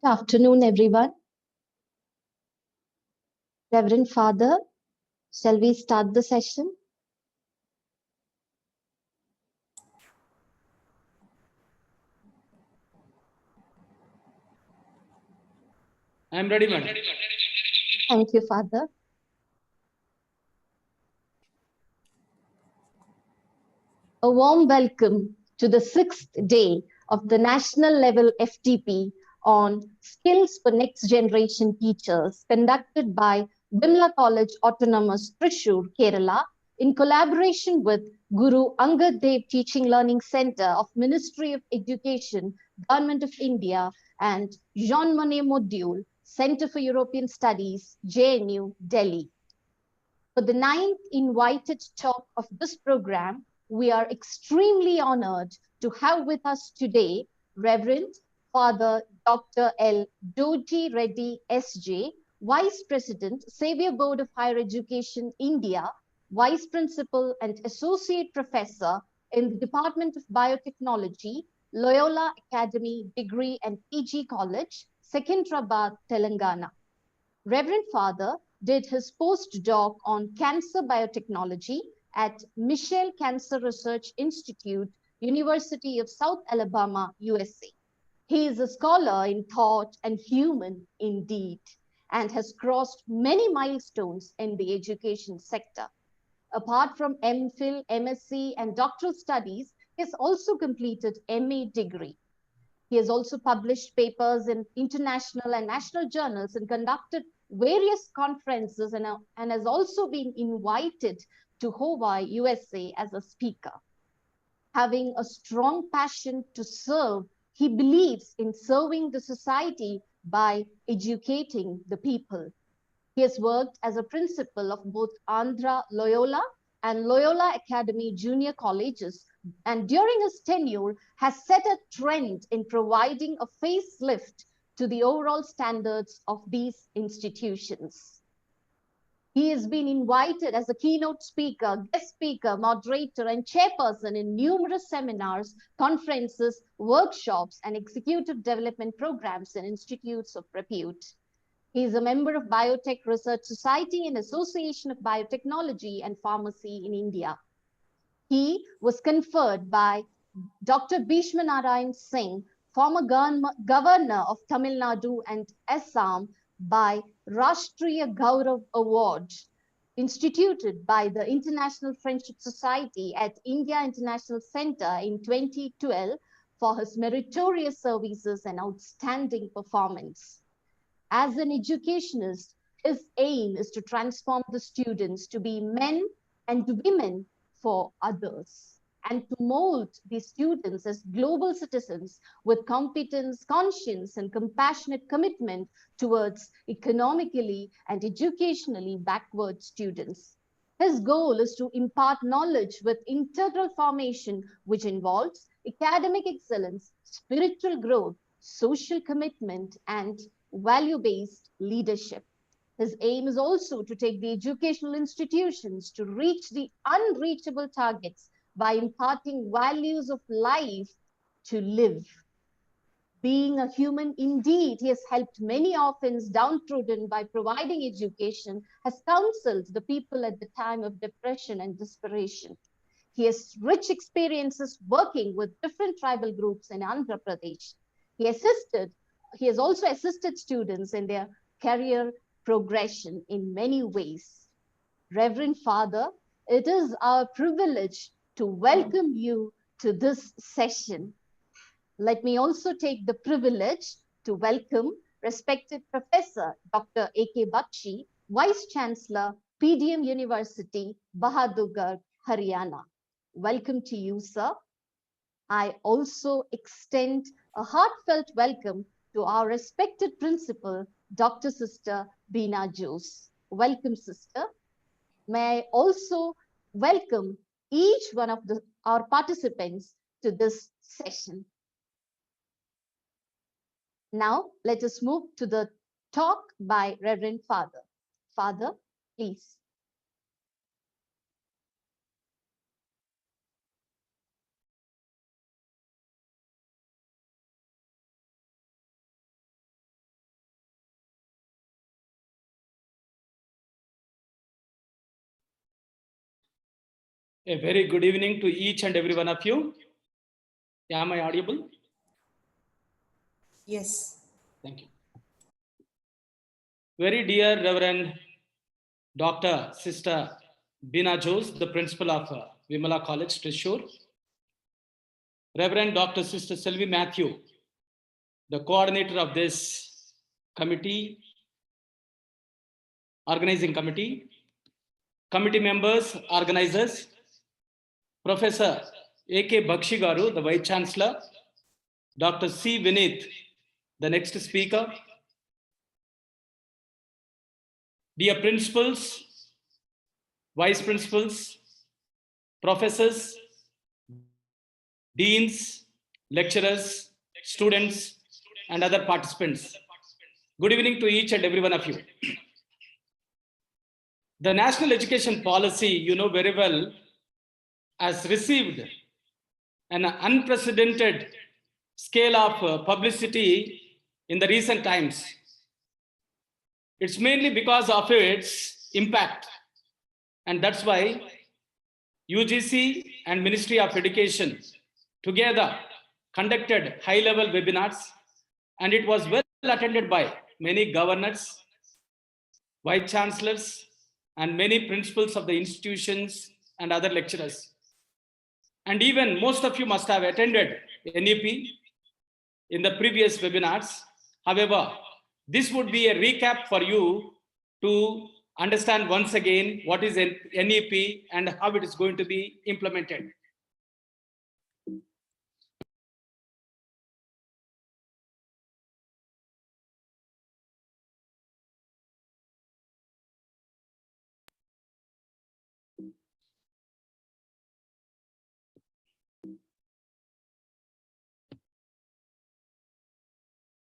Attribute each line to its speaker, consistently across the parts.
Speaker 1: Good afternoon, everyone. Reverend Father, shall we start the session?
Speaker 2: I am ready, madam.
Speaker 1: Thank you, Father. A warm welcome to the sixth day of the national level FTP on Skills for Next Generation Teachers conducted by Vimla College Autonomous, Thrissur, Kerala, in collaboration with Guru Angad Dev Teaching Learning Center of Ministry of Education, Government of India, and Jean Monnet Module, Center for European Studies, JNU, Delhi. For the ninth invited talk of this program, we are extremely honored to have with us today Reverend Father Dr. L. Doji Reddy SJ, Vice President, Xavier Board of Higher Education, India, Vice Principal and Associate Professor in the Department of Biotechnology, Loyola Academy Degree and PG College, Secunderabad, Telangana. Reverend Father did his postdoc on cancer biotechnology at Michel Cancer Research Institute, University of South Alabama, USA. He is a scholar in thought and human in deed, and has crossed many milestones in the education sector. Apart from MPhil, MSc, and doctoral studies, he has also completed MA degree. He has also published papers in international and national journals and conducted various conferences and has also been invited to Hawaii, USA as a speaker. Having a strong passion to serve, he believes in serving the society by educating the people. He has worked as a principal of both Andhra Loyola and Loyola Academy Junior Colleges, and during his tenure has set a trend in providing a facelift to the overall standards of these institutions. He has been invited as a keynote speaker, guest speaker, moderator, and chairperson in numerous seminars, conferences, workshops, and executive development programs in institutes of repute. He is a member of Biotech Research Society and Association of Biotechnology and Pharmacy in India. He was conferred by Dr. Bhishma Narayan Singh, former governor of Tamil Nadu and Assam, by Rashtriya Gaurav Award, instituted by the International Friendship Society at India International Center in 2012 for his meritorious services and outstanding performance. As an educationist, his aim is to transform the students to be men and women for others, and to mold the students as global citizens with competence, conscience, and compassionate commitment towards economically and educationally backward students. His goal is to impart knowledge with integral formation, which involves academic excellence, spiritual growth, social commitment, and value-based leadership. His aim is also to take the educational institutions to reach the unreachable targets by imparting values of life to live. Being a human indeed, he has helped many orphans downtrodden by providing education, has counseled the people at the time of depression and desperation. He has rich experiences working with different tribal groups in Andhra Pradesh. He has also assisted students in their career progression in many ways. Reverend Father, it is our privilege to welcome you to this session. Let me also take the privilege to welcome respected Professor Dr. A.K. Bakshi, Vice Chancellor, PDM University, Bahadurgarh, Haryana. Welcome to you, sir. I also extend a heartfelt welcome to our respected principal, Dr. Sister Beena Jose. Welcome, sister. May I also welcome each one of our participants to this session. Now, let us move to the talk by Reverend Father. Father, please.
Speaker 2: A very good evening to each and every one of you. Am I audible?
Speaker 3: Yes.
Speaker 2: Thank you. Very dear Reverend Dr. Sister Bina Jose, the principal of Vimala College, Trishur. Reverend Dr. Sister Selvi Matthew, the coordinator of this committee, organizing committee, committee members, organizers, Professor A.K. Bakshi Garu, the Vice Chancellor, Dr. C. Vinith, the next speaker, dear principals, vice principals, professors, deans, lecturers, students, and other participants. Good evening to each and every one of you. The National Education Policy, you know very well, has received an unprecedented scale of publicity in the recent times. It's mainly because of its impact, and that's why UGC and Ministry of Education together conducted high-level webinars, and it was well attended by many governors, vice chancellors, and many principals of the institutions and other lecturers. And even most of you must have attended NEP in the previous webinars. However, this would be a recap for you to understand once again what is NEP and how it is going to be implemented.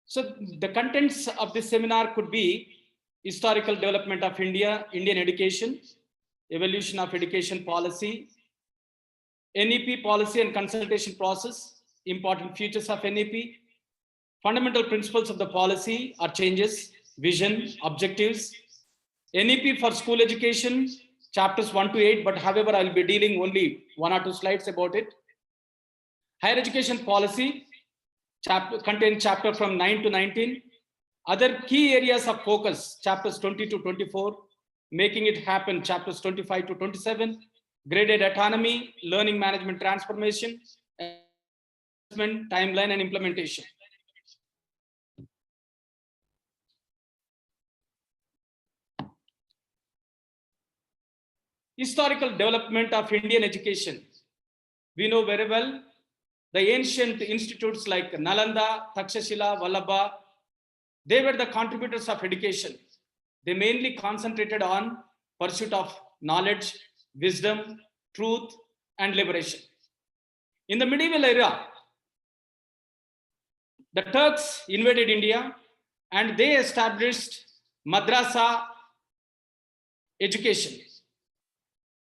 Speaker 2: So the contents of this seminar could be historical development of India, Indian education, evolution of education policy, NEP policy and consultation process, important features of NEP, fundamental principles of the policy or changes, vision, objectives, NEP for school education, chapters 1 to 8, but however, I'll be dealing only 1 or 2 slides about it. Higher education policy, contains chapter from 9 to 19. Other key areas of focus, chapters 20 to 24, making it happen, chapters 25 to 27, graded autonomy, learning management transformation, timeline and implementation. Historical development of Indian education. We know very well the ancient institutes like Nalanda, Takshashila, Vallabha, they were the contributors of education. They mainly concentrated on pursuit of knowledge, wisdom, truth, and liberation. In the medieval era, the Turks invaded India and they established madrasa education.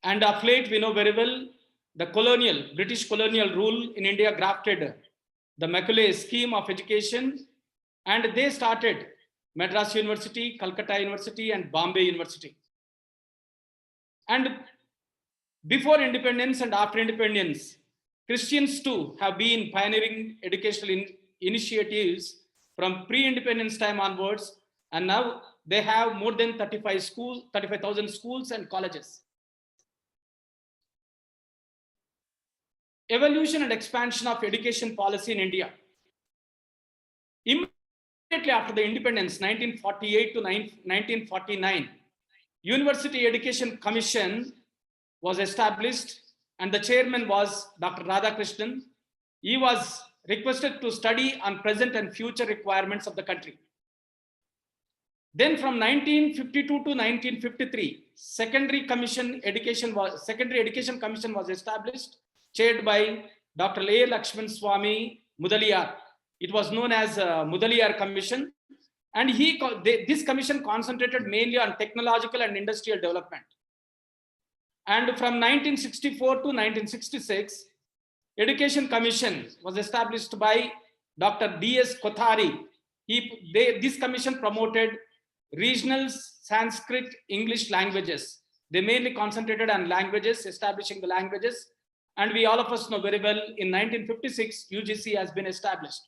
Speaker 2: And of late, we know very well the British colonial rule in India grafted the Macaulay scheme of education, and they started Madras University, Calcutta University, and Bombay University. And before independence and after independence, Christians too have been pioneering educational initiatives from pre-independence time onwards, and now they have more than 35,000 schools and colleges. Evolution and expansion of education policy in India. Immediately after the independence, 1948 to 1949, University Education Commission was established and the chairman was Dr. Radhakrishnan. He was requested to study on present and future requirements of the country. Then from 1952 to 1953, Secondary Education Commission was established, chaired by Dr. A. Lakshman Swami Mudaliar. It was known as Mudaliar Commission, and this commission concentrated mainly on technological and industrial development. And from 1964 to 1966, Education Commission was established by Dr. D.S. Kothari. This commission promoted regional Sanskrit English languages. They mainly concentrated on languages, establishing the languages. And we all of us know very well, in 1956, UGC has been established.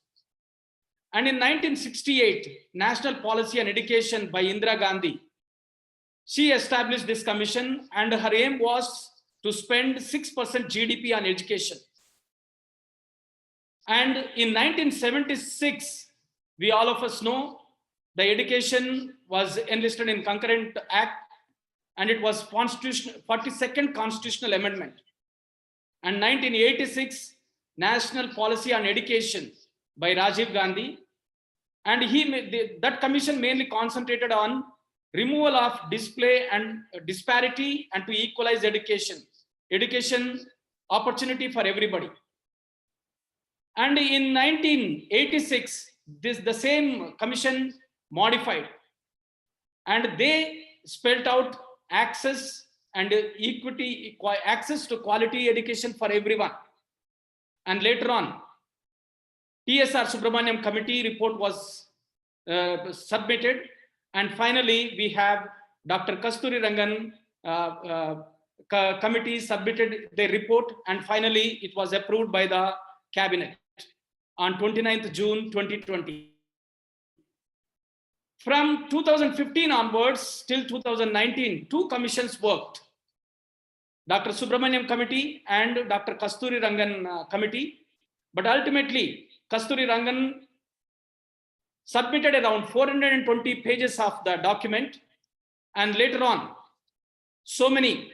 Speaker 2: And in 1968, National Policy on Education by Indira Gandhi, she established this commission, and her aim was to spend 6% GDP on education. And in 1976, we all of us know, the education was enlisted in concurrent act, and it was 42nd constitutional amendment. And 1986, National Policy on Education by Rajiv Gandhi. And that commission mainly concentrated on removal of display and disparity and to equalize education opportunity for everybody. And in 1986, the same commission modified, and they spelled out access and equity, access to quality education for everyone. And later on, TSR Subramaniam committee report was submitted, and finally we have Dr. Kasturi Rangan committee submitted their report, and finally it was approved by the cabinet on 29th June 2020. From 2015 onwards till 2019, two commissions worked. Dr. Subramaniam committee and Dr. Kasturi Rangan committee. But ultimately, Kasturi Rangan submitted around 420 pages of the document. And later on, so many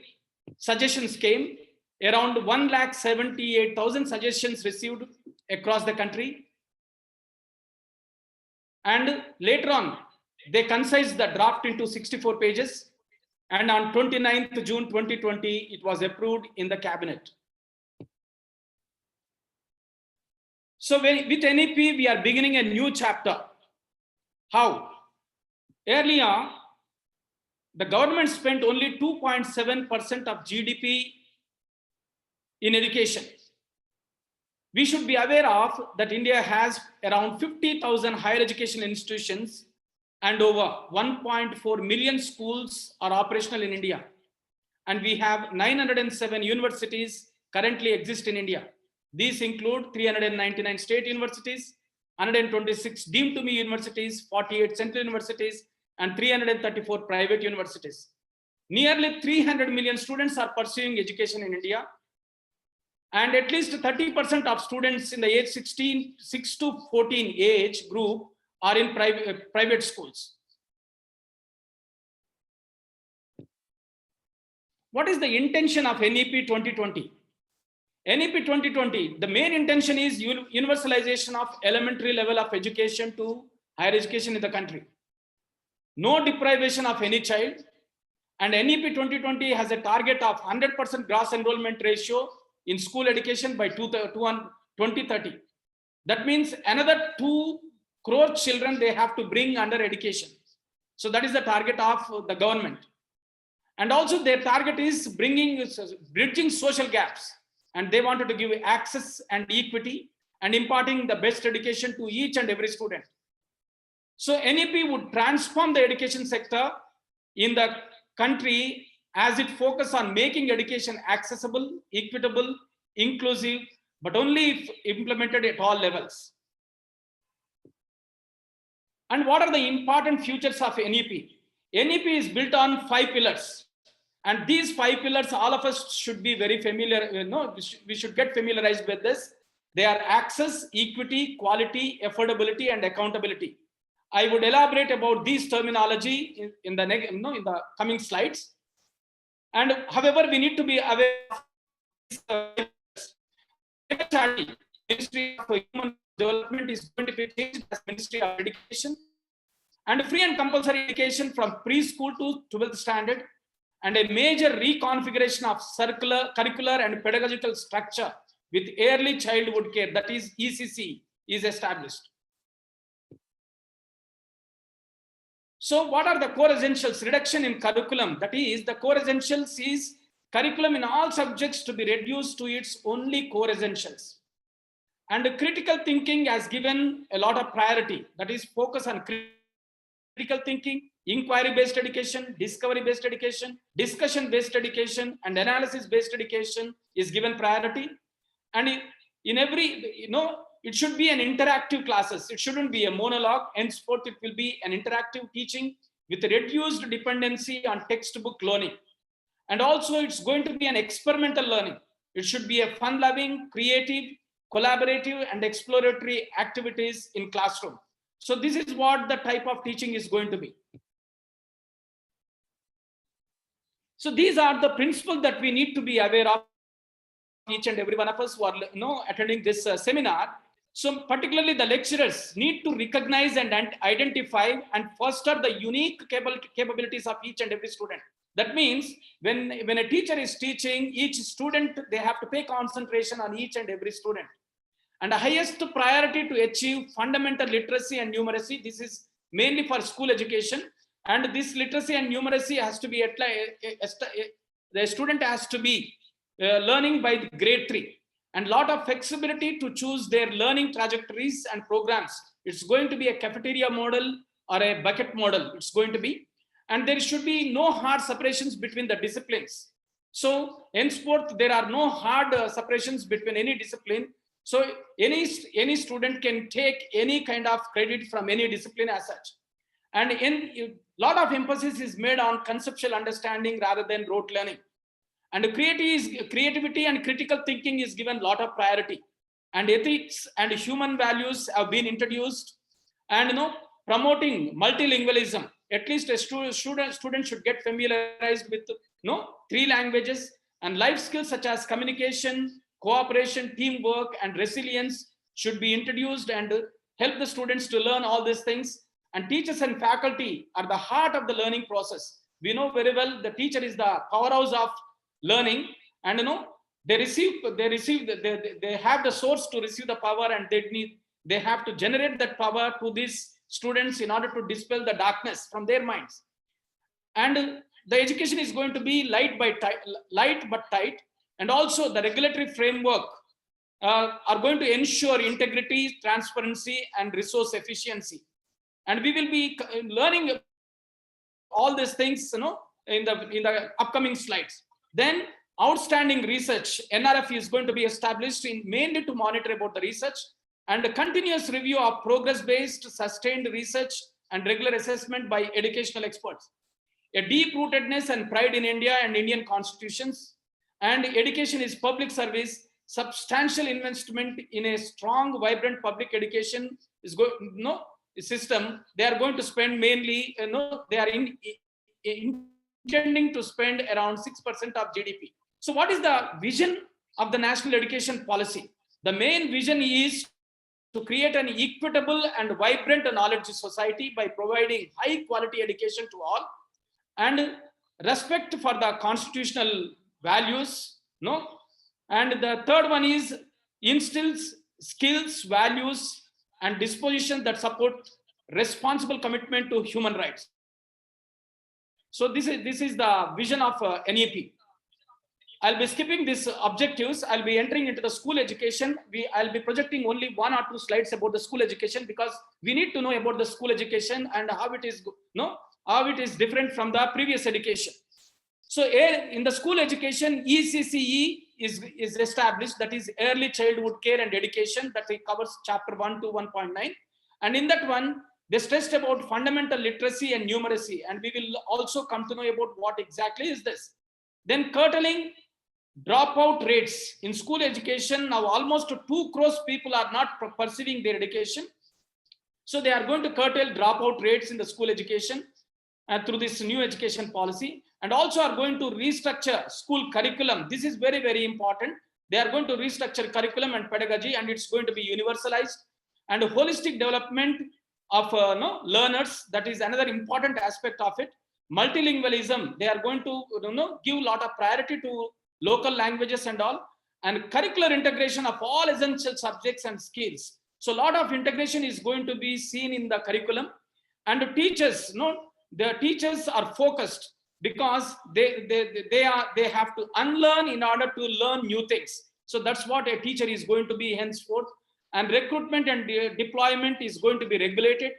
Speaker 2: suggestions came, around 178,000 suggestions received across the country. And later on, they concised the draft into 64 pages. And on 29th June 2020, it was approved in the cabinet. So with NEP, we are beginning a new chapter. How? Earlier, the government spent only 2.7% of GDP in education. We should be aware of that India has around 50,000 higher education institutions, and over 1.4 million schools are operational in India. And we have 907 universities currently exist in India. These include 399 state universities, 126 deemed to be universities, 48 central universities, and 334 private universities. Nearly 300 million students are pursuing education in India. And at least 30% of students in the age 6 to 14 age group are in private schools. What is the intention of NEP 2020? NEP 2020, the main intention is universalization of elementary level of education to higher education in the country. No deprivation of any child. And NEP 2020 has a target of 100% gross enrollment ratio in school education by 2030. That means another 2 crore children they have to bring under education. So that is the target of the government. And also their target is bridging social gaps. And they wanted to give access and equity and imparting the best education to each and every student. So NEP would transform the education sector in the country as it focuses on making education accessible, equitable, inclusive, but only if implemented at all levels. And what are the important features of NEP? NEP is built on 5 pillars. And these 5 pillars, all of us should be very familiar, we should get familiarized with this. They are access, equity, quality, affordability, and accountability. I would elaborate about these terminology in the coming slides. And however, we need to be aware of Ministry of Human Development is going to be changed as Ministry of Education, and free and compulsory education from preschool to 12th standard, and a major reconfiguration of curricular and pedagogical structure with early childhood care, that is ECC, is established. So what are the core essentials? Reduction in curriculum, that is the core essentials is curriculum in all subjects to be reduced to its only core essentials. And critical thinking has given a lot of priority, that is focus on critical thinking, inquiry-based education, discovery-based education, discussion-based education, and analysis-based education is given priority. And in every, it should be an interactive classes. It shouldn't be a monologue. Henceforth, it will be an interactive teaching with reduced dependency on textbook learning. And also, it's going to be an experimental learning. It should be a fun-loving, creative, collaborative, and exploratory activities in classroom. So this is what the type of teaching is going to be. So these are the principles that we need to be aware of, each and every one of us who are attending this seminar. So particularly the lecturers need to recognize and identify and foster the unique capabilities of each and every student. That means when a teacher is teaching each student, they have to pay concentration on each and every student. And the highest priority to achieve fundamental literacy and numeracy. This is mainly for school education. And this literacy and numeracy has to be, the student has to be learning by grade 3. And lot of flexibility to choose their learning trajectories and programs. It's going to be a cafeteria model or a bucket model. It's going to be. And there should be no hard separations between the disciplines. So henceforth, there are no hard separations between any discipline. So any student can take any kind of credit from any discipline as such. And a lot of emphasis is made on conceptual understanding rather than rote learning. And creativity and critical thinking is given a lot of priority. And ethics and human values have been introduced. And promoting multilingualism. At least a student should get familiarized with 3 languages, and life skills such as communication, cooperation, teamwork, and resilience should be introduced and help the students to learn all these things. And teachers and faculty are the heart of the learning process. We know very well the teacher is the powerhouse of learning, and they have the source to receive the power, and they have to generate that power to these students in order to dispel the darkness from their minds. And the education is going to be light but tight, and also the regulatory framework are going to ensure integrity, transparency, and resource efficiency. And we will be learning all these things in the upcoming slides. Then outstanding research, NRF is going to be established mainly to monitor about the research, and a continuous review of progress-based sustained research and regular assessment by educational experts. A deep-rootedness and pride in India and Indian constitutions, and education is public service. Substantial investment in a strong, vibrant public education is system. They are going to spend mainly, they are intending to spend around 6% of GDP. So what is the vision of the national education policy? The main vision is to create an equitable and vibrant knowledge society by providing high quality education to all, and respect for the constitutional values. And the third one is instills skills, values, and dispositions that support responsible commitment to human rights. So this is the vision of NEP. I'll be skipping these objectives. I'll be entering into the school education. I'll be projecting only 1 or 2 slides about the school education, because we need to know about the school education and how it is different from the previous education. So in the school education, ECCE is established, that is early childhood care and education, that it covers chapter 1 to 1.9. And in that one, they stressed about fundamental literacy and numeracy. And we will also come to know about what exactly is this. Then curtailing dropout rates in school education. Now almost 2 crores people are not pursuing their education. So they are going to curtail dropout rates in the school education through this new education policy, and also are going to restructure school curriculum. This is very, very important. They are going to restructure curriculum and pedagogy, and it's going to be universalized. And holistic development of learners, that is another important aspect of it. Multilingualism, they are going to give a lot of priority to local languages and all, and curricular integration of all essential subjects and skills. So a lot of integration is going to be seen in the curriculum. And the teachers, the teachers are focused, because they have to unlearn in order to learn new things. So that's what a teacher is going to be henceforth. And recruitment and deployment is going to be regulated.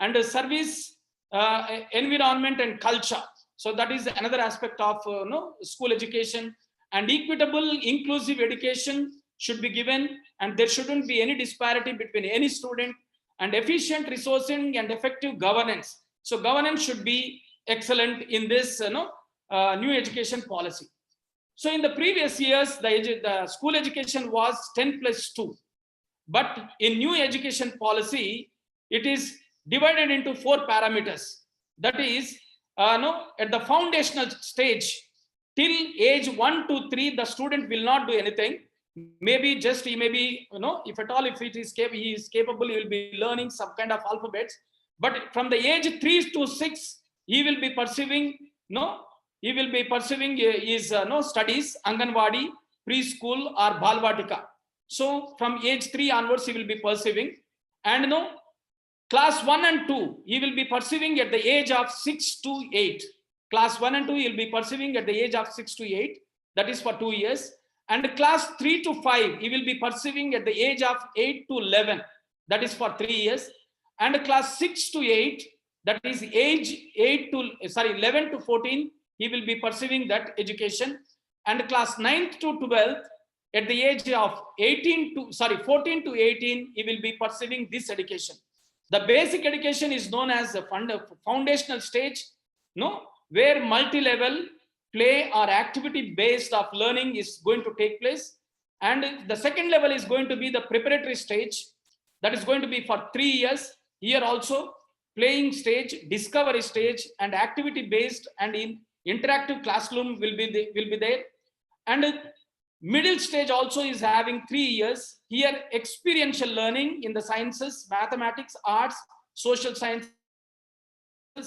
Speaker 2: And the service environment and culture. So that is another aspect of school education. And equitable, inclusive education should be given, and there shouldn't be any disparity between any student, and efficient resourcing and effective governance. So governance should be excellent in this new education policy. So in the previous years, the school education was 10+2. But in new education policy, it is divided into 4 parameters. That is, at the foundational stage, till age 1 to 3, the student will not do anything. Maybe just he may be, if at all, if he is capable, he will be learning some kind of alphabets. But from the age 3 to 6, he will be pursuing, his studies, Anganwadi, preschool, or Balvatika. So from age 3 onwards, he will be pursuing. And class 1 and 2, he will be pursuing at the age of 6 to 8. Class 1 and 2, he will be pursuing at the age of 6 to 8. That is for 2 years. And class 3 to 5, he will be pursuing at the age of 8 to 11. That is for 3 years. And class 6 to 8, that is age 11 to 14, he will be pursuing that education. And class 9th to 12th, at the age of 14 to 18, he will be pursuing this education. The basic education is known as the foundational stage, where multi-level play or activity-based of learning is going to take place. And the second level is going to be the preparatory stage. That is going to be for 3 years. Here also, playing stage, discovery stage, and activity-based and in interactive classroom will be there. And middle stage also is having 3 years. Here, experiential learning in the sciences, mathematics, arts, social sciences,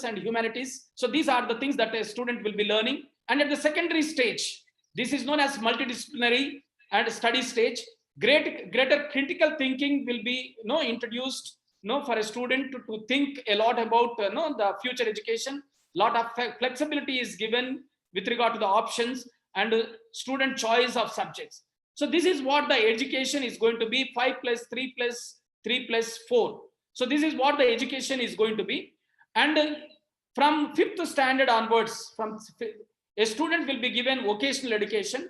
Speaker 2: and humanities. So these are the things that a student will be learning. And at the secondary stage, this is known as multidisciplinary and study stage. Greater critical thinking will be introduced for a student to think a lot about the future education. Lot of flexibility is given with regard to the options and student choice of subjects. So this is what the education is going to be, 5+3+3+4. So this is what the education is going to be. And from 5th standard onwards, a student will be given vocational education,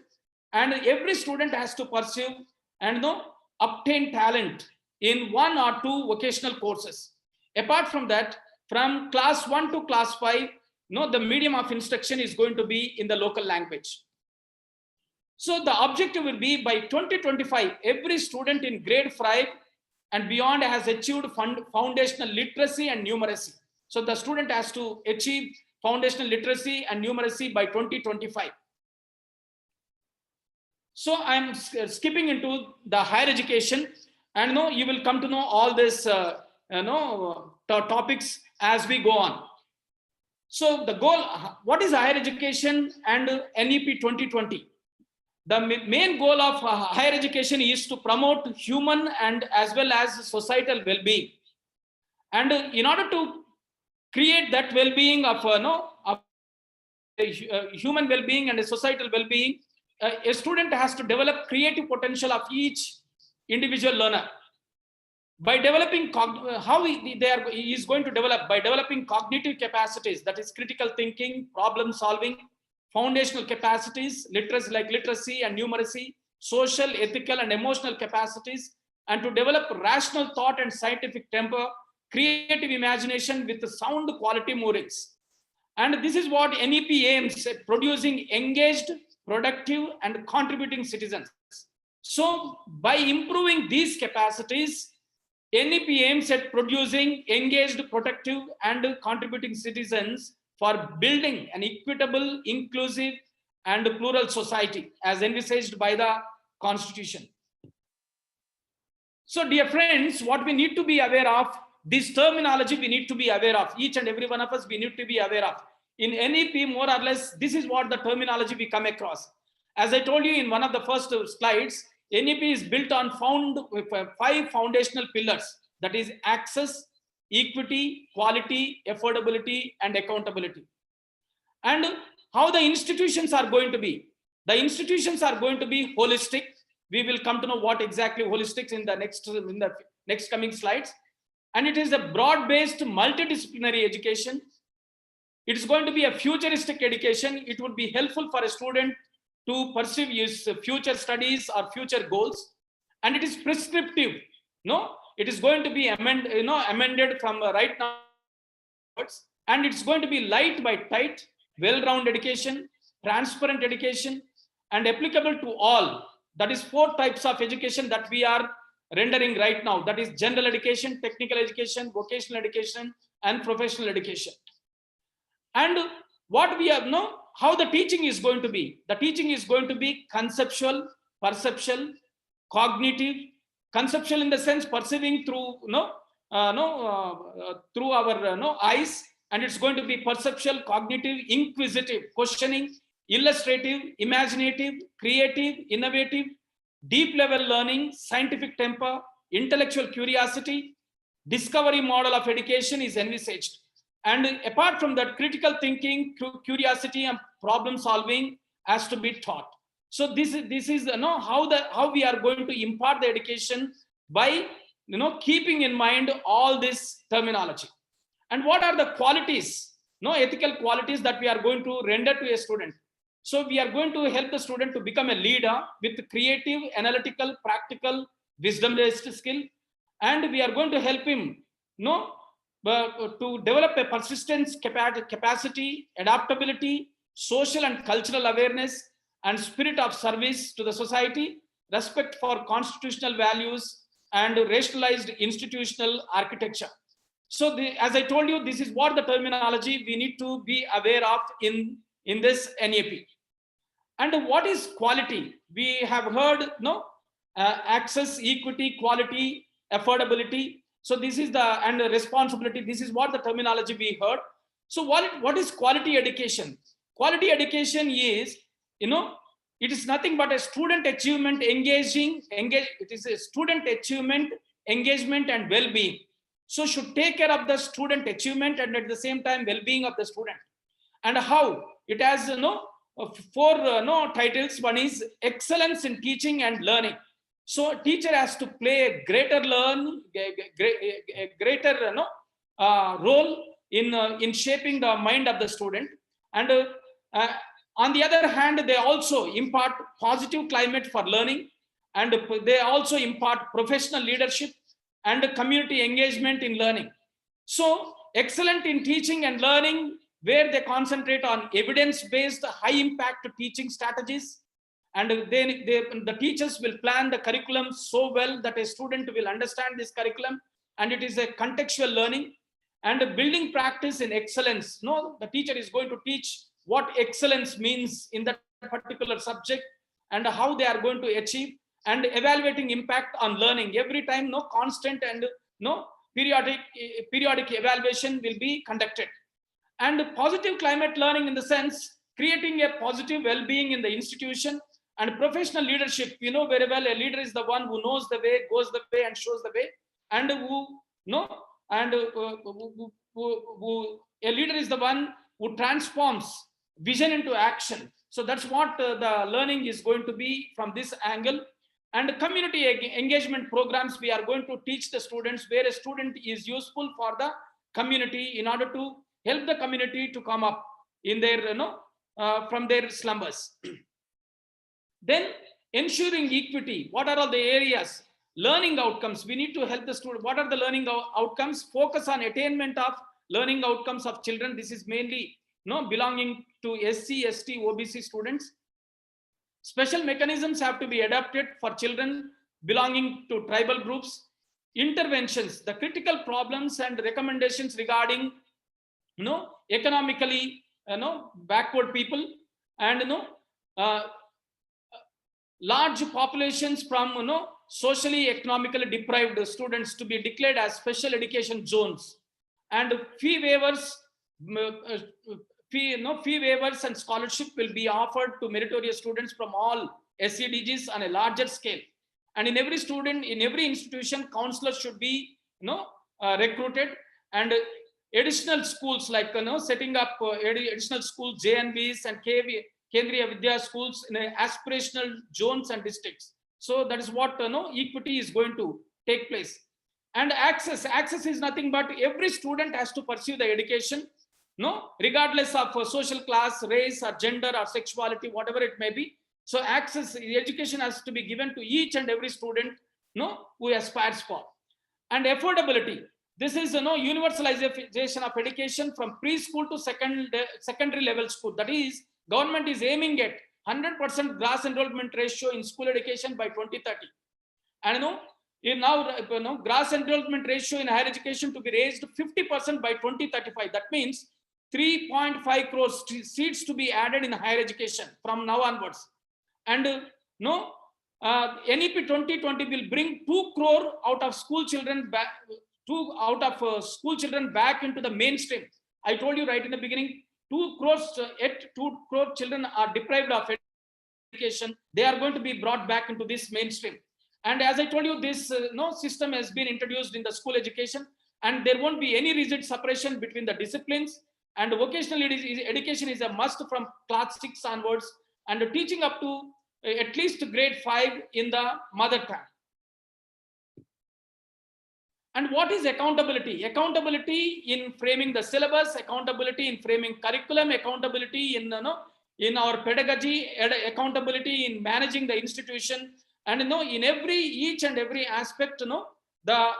Speaker 2: and every student has to pursue and obtain talent in 1 or 2 vocational courses. Apart from that, from class 1 to class 5, the medium of instruction is going to be in the local language. So the objective will be by 2025, every student in grade 5 and beyond has achieved foundational literacy and numeracy. So the student has to achieve foundational literacy and numeracy by 2025. So I'm skipping into the higher education, and you will come to know all this topics as we go on. So the goal, what is higher education and NEP 2020? The main goal of higher education is to promote human and as well as societal well-being. And in order to create that well-being of human well-being and a societal well-being, a student has to develop creative potential of each individual learner. By developing, how he is going to develop? By developing cognitive capacities, that is critical thinking, problem solving, foundational capacities, literacy and numeracy, social, ethical, and emotional capacities, and to develop rational thought and scientific temper, creative imagination with sound quality moorings. And this is what NEP aims at, producing engaged, productive, and contributing citizens. So by improving these capacities, NEP aims at producing engaged, productive, and contributing citizens for building an equitable, inclusive, and plural society as envisaged by the Constitution. So, dear friends, what we need to be aware of, this terminology we need to be aware of. Each and every one of us, we need to be aware of. In NEP, more or less, this is what the terminology we come across. As I told you in one of the first slides, NEP is built on 5 foundational pillars. That is access, equity, quality, affordability, and accountability. And how the institutions are going to be. The institutions are going to be holistic. We will come to know what exactly holistic in the next coming slides. and it is a broad-based multidisciplinary education. It is going to be a futuristic education. It would be helpful for a student to pursue his future studies or future goals. And it is prescriptive. No, it is going to be amended from right now. And it's going to be light by tight, well-rounded education, transparent education, and applicable to all. That is 4 types of education that we are rendering right now. That is general education, technical education, vocational education, and professional education. And what we have know, how the teaching is going to be. The teaching is going to be conceptual, perceptual, cognitive. Conceptual in the sense perceiving through through our eyes, and it's going to be perceptual, cognitive, inquisitive, questioning, illustrative, imaginative, creative, innovative, deep level learning, scientific temper, intellectual curiosity. Discovery model of education is envisaged. And apart from that, critical thinking, curiosity, and problem solving has to be taught. So this is how we are going to impart the education by keeping in mind all this terminology. And what are the qualities, ethical qualities that we are going to render to a student? So we are going to help the student to become a leader with creative, analytical, practical, wisdom-based skill, and we are going to help him to develop a persistence capacity, adaptability, social and cultural awareness, and spirit of service to the society, respect for constitutional values, and rationalized institutional architecture. So as I told you, this is what the terminology we need to be aware of in this NEP. And what is quality? We have heard access, equity, quality, affordability. So this is and responsibility. This is what the terminology we heard. So what is quality education? Quality education is, it is nothing but a student achievement, it is a student achievement, engagement, and well-being. So should take care of the student achievement and at the same time well-being of the student. And how? It has 4 titles. One is excellence in teaching and learning. So a teacher has to play a greater role in shaping the mind of the student. And on the other hand, they also impart positive climate for learning, and they also impart professional leadership and community engagement in learning. So excellent in teaching and learning, where they concentrate on evidence-based high impact teaching strategies, and the teachers will plan the curriculum so well that a student will understand this curriculum, and it is a contextual learning. And building practice in excellence. The teacher is going to teach what excellence means in that particular subject and how they are going to achieve, and evaluating impact on learning. Every time, constant and periodic evaluation will be conducted. And positive climate learning in the sense creating a positive well-being in the institution. And professional leadership, very well, a leader is the one who knows the way, goes the way, and shows the way, and a leader is the one who transforms vision into action. So that's what the learning is going to be from this angle. And community engagement programs, we are going to teach the students where a student is useful for the community in order to help the community to come up in their from their slumbers. Then ensuring equity. What are all the areas? Learning outcomes. We need to help the student. What are the learning outcomes? Focus on attainment of learning outcomes of children. This is mainly belonging to SC, ST, OBC students. Special mechanisms have to be adapted for children belonging to tribal groups. Interventions, the critical problems and recommendations regarding economically backward people, and large populations from socially economically deprived students to be declared as special education zones. And fee waivers and scholarship will be offered to meritorious students from all SCDGs on a larger scale. And in every institution, counselors should be recruited. And additional schools like setting up additional schools, JNVs and Kendriya Vidya schools in aspirational zones and districts. So that is what equity is going to take place. And access is nothing but every student has to pursue the education, no, regardless of social class, race, or gender, or sexuality, whatever it may be. So access, education has to be given to each and every student, no, who aspires for. And affordability. This is, universalization of education from preschool to secondary level school. That is, government is aiming at 100% gross enrollment ratio in school education by 2030. And gross enrollment ratio in higher education to be raised 50% by 2035. That means 3.5 crores seats to be added in higher education from now onwards. And NEP 2020 will bring 2 crore out of school children back, school children back into the mainstream. I told you right in the beginning, 2 crore children are deprived of education. They are going to be brought back into this mainstream. And as I told you, this system has been introduced in the school education, and there won't be any rigid separation between the disciplines. And vocational education is a must from class 6 onwards, and teaching up to at least grade 5 in the mother tongue. And what is accountability? Accountability in framing the syllabus, accountability in framing curriculum, accountability in our pedagogy, accountability in managing the institution, and in each and every aspect, the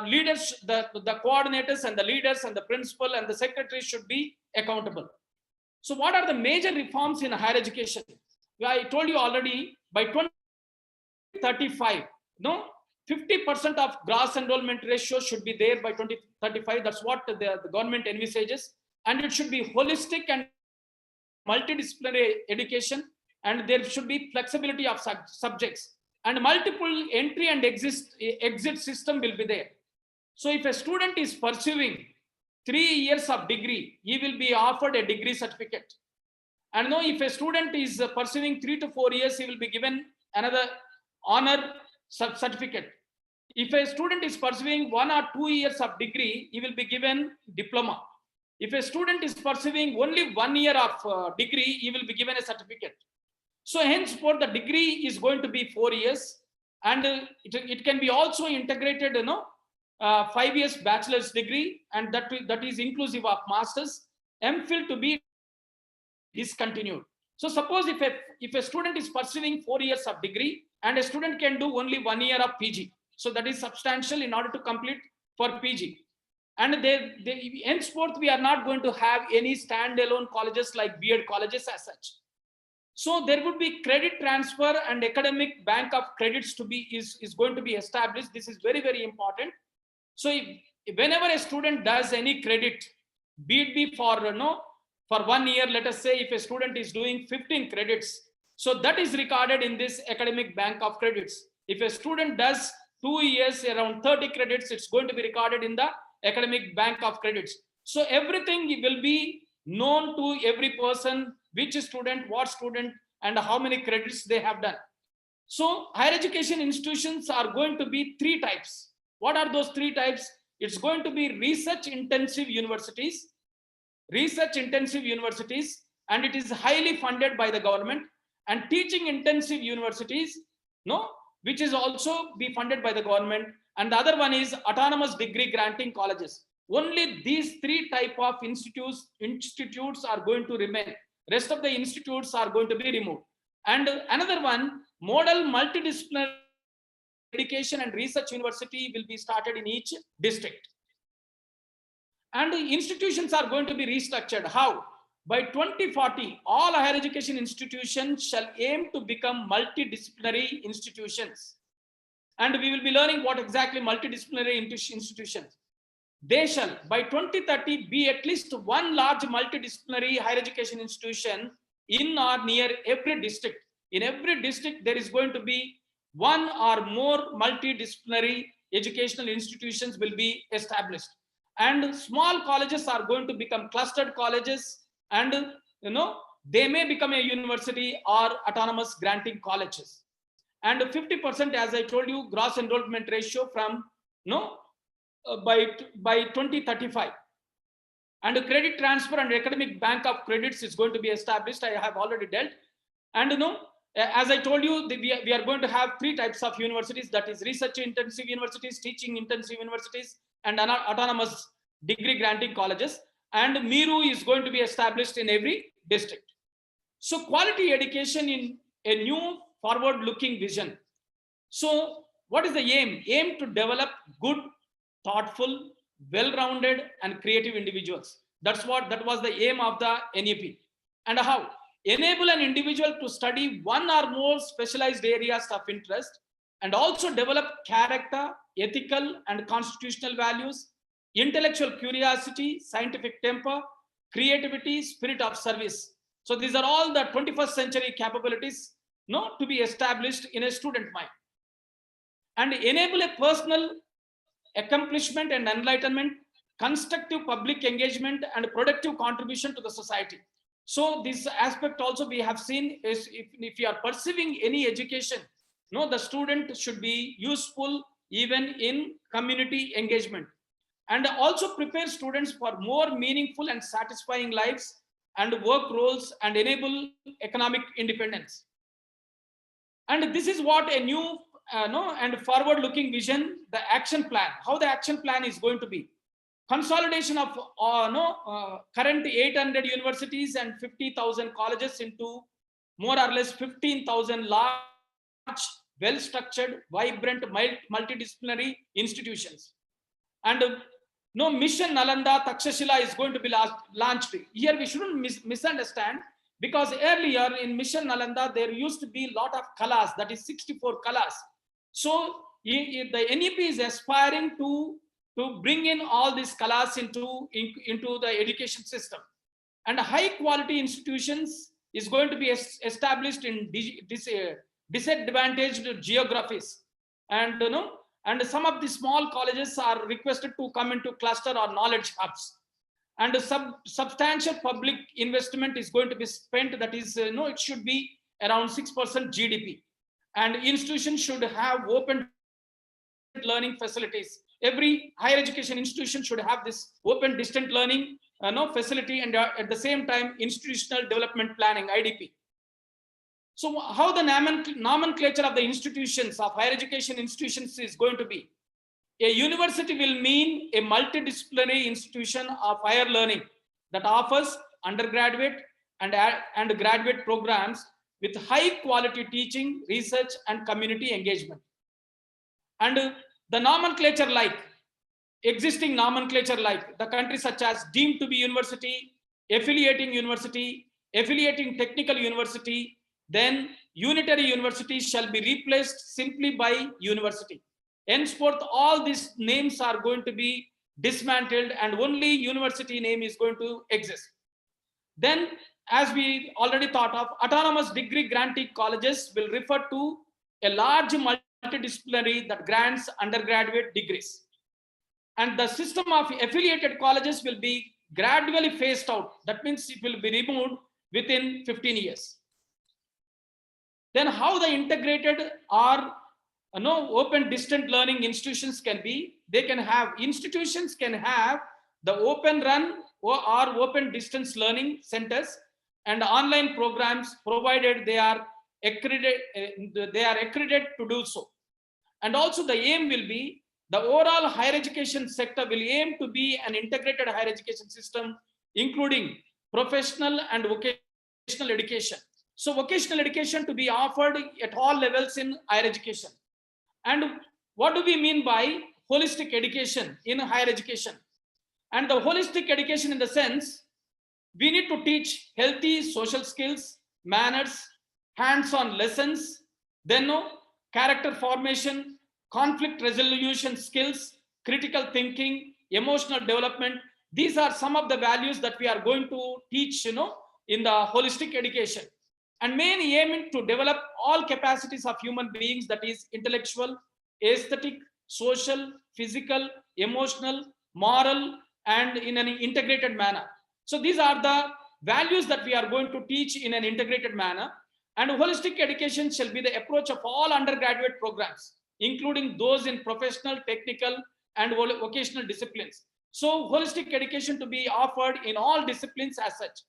Speaker 2: leaders, the coordinators and the leaders and the principal and the secretary should be accountable. So what are the major reforms in higher education? I told you already, by 2035, 50% of gross enrollment ratio should be there by 2035. That's what the government envisages. And it should be holistic and multidisciplinary education, and there should be flexibility of subjects, and multiple entry and exit system will be there. So if a student is pursuing 3 years of degree, he will be offered a degree certificate. And if a student is pursuing 3 to 4 years, he will be given another honor certificate. If a student is pursuing 1 or 2 years of degree, he will be given diploma. If a student is pursuing only 1 year of degree, he will be given a certificate. So henceforth, the degree is going to be 4 years, and it can be also integrated, 5 years bachelor's degree, and that is inclusive of masters. MPhil to be discontinued. So suppose if a student is pursuing 4 years of degree, and a student can do only 1 year of PG, so that is substantial in order to complete for PG. And henceforth, we are not going to have any standalone colleges like B.Ed colleges as such. So there would be credit transfer and academic bank of credits is going to be established. This is very, very important. So whenever a student does any credit, be it for 1 year, let us say if a student is doing 15 credits, so that is recorded in this academic bank of credits. If a student does 2 years, around 30 credits, it's going to be recorded in the academic bank of credits. So everything will be known to every person, which student, what student, and how many credits they have done. So higher education institutions are going to be 3 types. What are those 3 types? It's going to be research intensive universities, and it is highly funded by the government, and teaching intensive universities, which is also be funded by the government. And the other one is autonomous degree granting colleges. Only these 3 type of institutes are going to remain. Rest of the institutes are going to be removed. And another one, model multidisciplinary education and research university will be started in each district. And the institutions are going to be restructured. How? By 2040, all higher education institutions shall aim to become multidisciplinary institutions. And we will be learning what exactly multidisciplinary institutions. They shall, by 2030, be at least one large multidisciplinary higher education institution in or near every district. In every district, there is going to be one or more multidisciplinary educational institutions will be established. And small colleges are going to become clustered colleges, and they may become a university or autonomous granting colleges. And 50%, as I told you, gross enrollment ratio from by 2035. And a credit transfer and academic bank of credits is going to be established. I have already dealt. And As I told you, we are going to have three types of universities, that is research intensive universities, teaching intensive universities, and autonomous degree granting colleges. And Miru is going to be established in every district. So quality education in a new forward looking vision. So what is the aim? Aim to develop good, thoughtful, well-rounded and creative individuals. That was the aim of the NEP. And how? Enable an individual to study one or more specialized areas of interest and also develop character, ethical and constitutional values, intellectual curiosity, scientific temper, creativity, spirit of service. So these are all the 21st century capabilities, to be established in a student mind, and enable a personal accomplishment and enlightenment, constructive public engagement, and productive contribution to the society. So this aspect also we have seen is, if you are pursuing any education, the student should be useful even in community engagement, and also prepare students for more meaningful and satisfying lives and work roles and enable economic independence. And this is what a new no and forward looking vision, the action plan, how the action plan is going to be: consolidation of current 800 universities and 50,000 colleges into more or less 15,000 large, well structured, vibrant, multidisciplinary institutions. And no mission Nalanda Takshashila is going to be launched. Here we shouldn't misunderstand, because earlier in mission Nalanda there used to be a lot of kalas, that is 64 kalas. So the NEP is aspiring to bring in all these kalas into the education system, and high quality institutions is going to be established in disadvantaged geographies, and and some of the small colleges are requested to come into cluster or knowledge hubs, and substantial public investment is going to be spent, that is it should be around 6% GDP, and institutions should have open learning facilities. Every higher education institution should have this open distant learning facility, and at the same time institutional development planning, IDP. So how the nomenclature of the institutions, of higher education institutions, is going to be: a university will mean a multidisciplinary institution of higher learning that offers undergraduate and graduate programs with high quality teaching, research and community engagement. And the nomenclature, like existing nomenclature, like the countries such as deemed to be university, affiliating technical university, then unitary university shall be replaced simply by university. Henceforth, all these names are going to be dismantled and only university name is going to exist. Then, as we already thought of, autonomous degree granting colleges will refer to a large multidisciplinary that grants undergraduate degrees. And the system of affiliated colleges will be gradually phased out. That means it will be removed within 15 years. Then how the integrated or open distant learning institutions can be? They can have, institutions can have the open run or open distance learning centers and online programs, provided they are accredited to do so. And also the aim will be, the overall higher education sector will aim to be an integrated higher education system, including professional and vocational education. So vocational education to be offered at all levels in higher education. And what do we mean by holistic education in higher education? And the holistic education, in the sense, we need to teach healthy social skills, manners, hands-on lessons, then character formation, conflict resolution skills, critical thinking, emotional development. These are some of the values that we are going to teach, in the holistic education. And main aiming to develop all capacities of human beings, that is intellectual, aesthetic, social, physical, emotional, moral, and in an integrated manner. So these are the values that we are going to teach in an integrated manner. And holistic education shall be the approach of all undergraduate programs, including those in professional, technical, and vocational disciplines. So holistic education to be offered in all disciplines as such.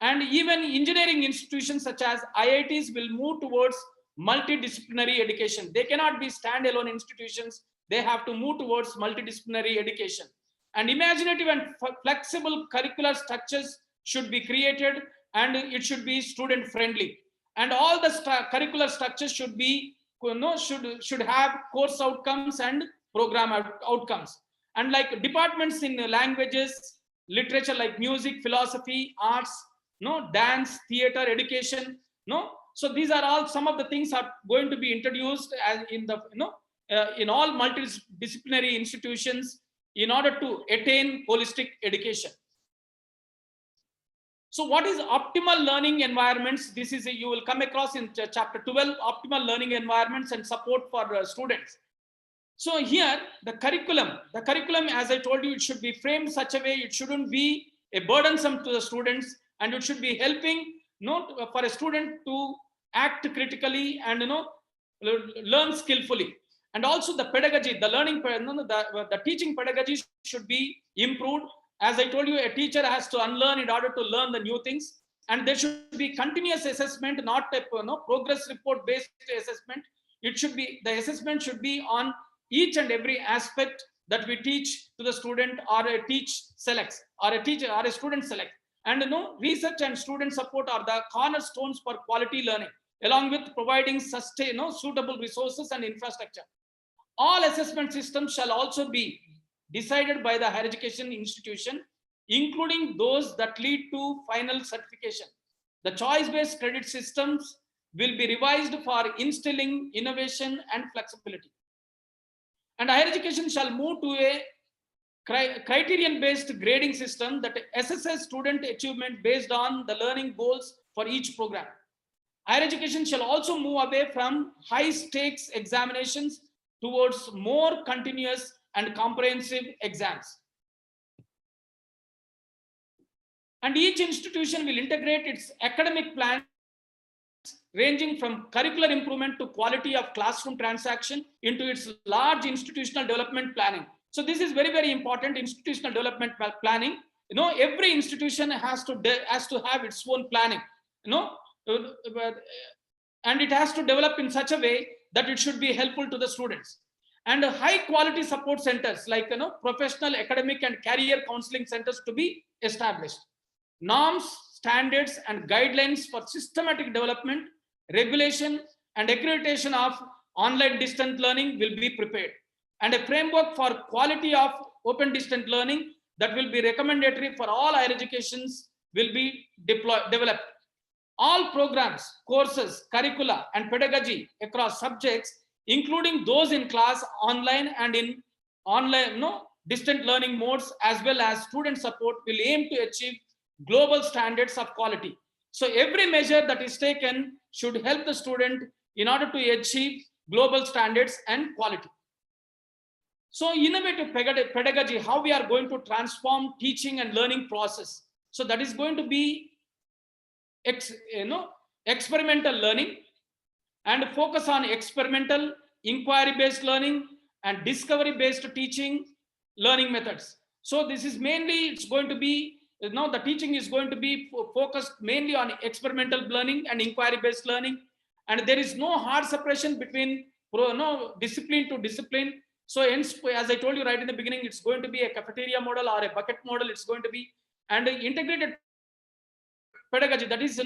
Speaker 2: And even engineering institutions such as IITs will move towards multidisciplinary education. They cannot be standalone institutions. They have to move towards multidisciplinary education. And imaginative and flexible curricular structures should be created, and it should be student friendly. And all the curricular structures should be, should have course outcomes and program outcomes. And like departments in languages, literature like music, philosophy, arts, no, dance, theater, education, no. So these are all some of the things are going to be introduced as in the, in all multidisciplinary institutions in order to attain holistic education. So what is optimal learning environments? This is you will come across in chapter 12, optimal learning environments and support for students. So here the curriculum, as I told you, it should be framed such a way it shouldn't be a burdensome to the students, and it should be helping, for a student to act critically and learn skillfully. And also the pedagogy, the learning, the teaching pedagogy should be improved. As I told you, a teacher has to unlearn in order to learn the new things. And there should be continuous assessment, not a progress report based assessment. It should be, the assessment should be on each and every aspect that we teach to the student, or a teach selects, or a teacher or a student select. And research and student support are the cornerstones for quality learning, along with providing suitable resources and infrastructure. All assessment systems shall also be decided by the higher education institution, including those that lead to final certification. The choice-based credit systems will be revised for instilling innovation and flexibility. And higher education shall move to a criterion-based grading system that assesses student achievement based on the learning goals for each program. Higher education shall also move away from high-stakes examinations towards more continuous and comprehensive exams. And each institution will integrate its academic plans ranging from curricular improvement to quality of classroom transaction into its large institutional development planning. So this is very, very important, institutional development planning. Every institution has to have its own planning, and it has to develop in such a way that it should be helpful to the students. And high quality support centers like professional, academic and career counseling centers to be established. Norms, standards and guidelines for systematic development, regulation and accreditation of online distant learning will be prepared, and a framework for quality of open distant learning that will be recommendatory for all higher educations will be developed. All programs, courses, curricula and pedagogy across subjects, including those in class, online and in online distant learning modes, as well as student support, will aim to achieve global standards of quality. So every measure that is taken should help the student in order to achieve global standards and quality. So innovative pedagogy, how we are going to transform teaching and learning process. So that is going to be experimental learning, and focus on experimental, inquiry based learning and discovery based teaching learning methods. So this is mainly, it's going to be, the teaching is going to be focused mainly on experimental learning and inquiry based learning, and there is no hard separation between discipline to discipline. So hence, as I told you right in the beginning, it's going to be a cafeteria model or a bucket model. It's going to be, and integrated pedagogy, that is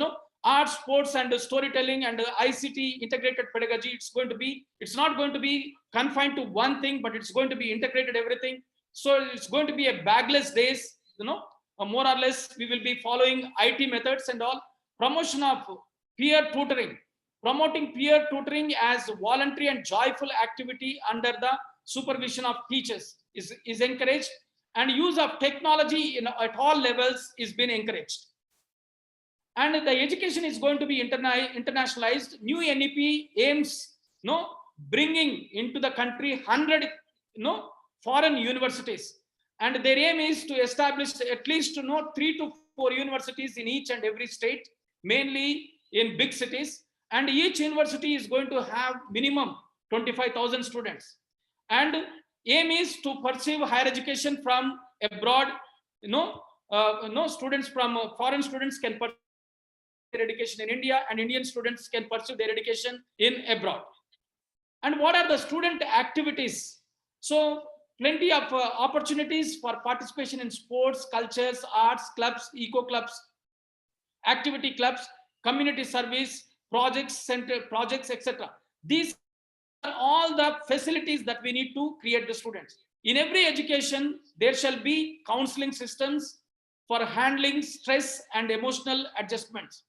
Speaker 2: art, sports and storytelling and ICT integrated pedagogy. It's not going to be confined to one thing, but it's going to be integrated everything. So it's going to be a bagless days, more or less we will be following IT methods and all. Promotion of peer tutoring, promoting peer tutoring as voluntary and joyful activity under the supervision of teachers is encouraged, and use of technology at all levels is being encouraged. And the education is going to be internationalized. New NEP aims bringing into the country 100 foreign universities, and their aim is to establish at least 3 to 4 universities in each and every state, mainly in big cities, and each university is going to have minimum 25,000 students. And aim is to pursue higher education from abroad. Students from foreign students can pursue education in India, and Indian students can pursue their education in abroad. And what are the student activities? So plenty of opportunities for participation in sports, cultures, arts, clubs, eco clubs, activity clubs, community service, projects, center projects, etc. These are all the facilities that we need to create the students. In every education, there shall be counseling systems for handling stress and emotional adjustments.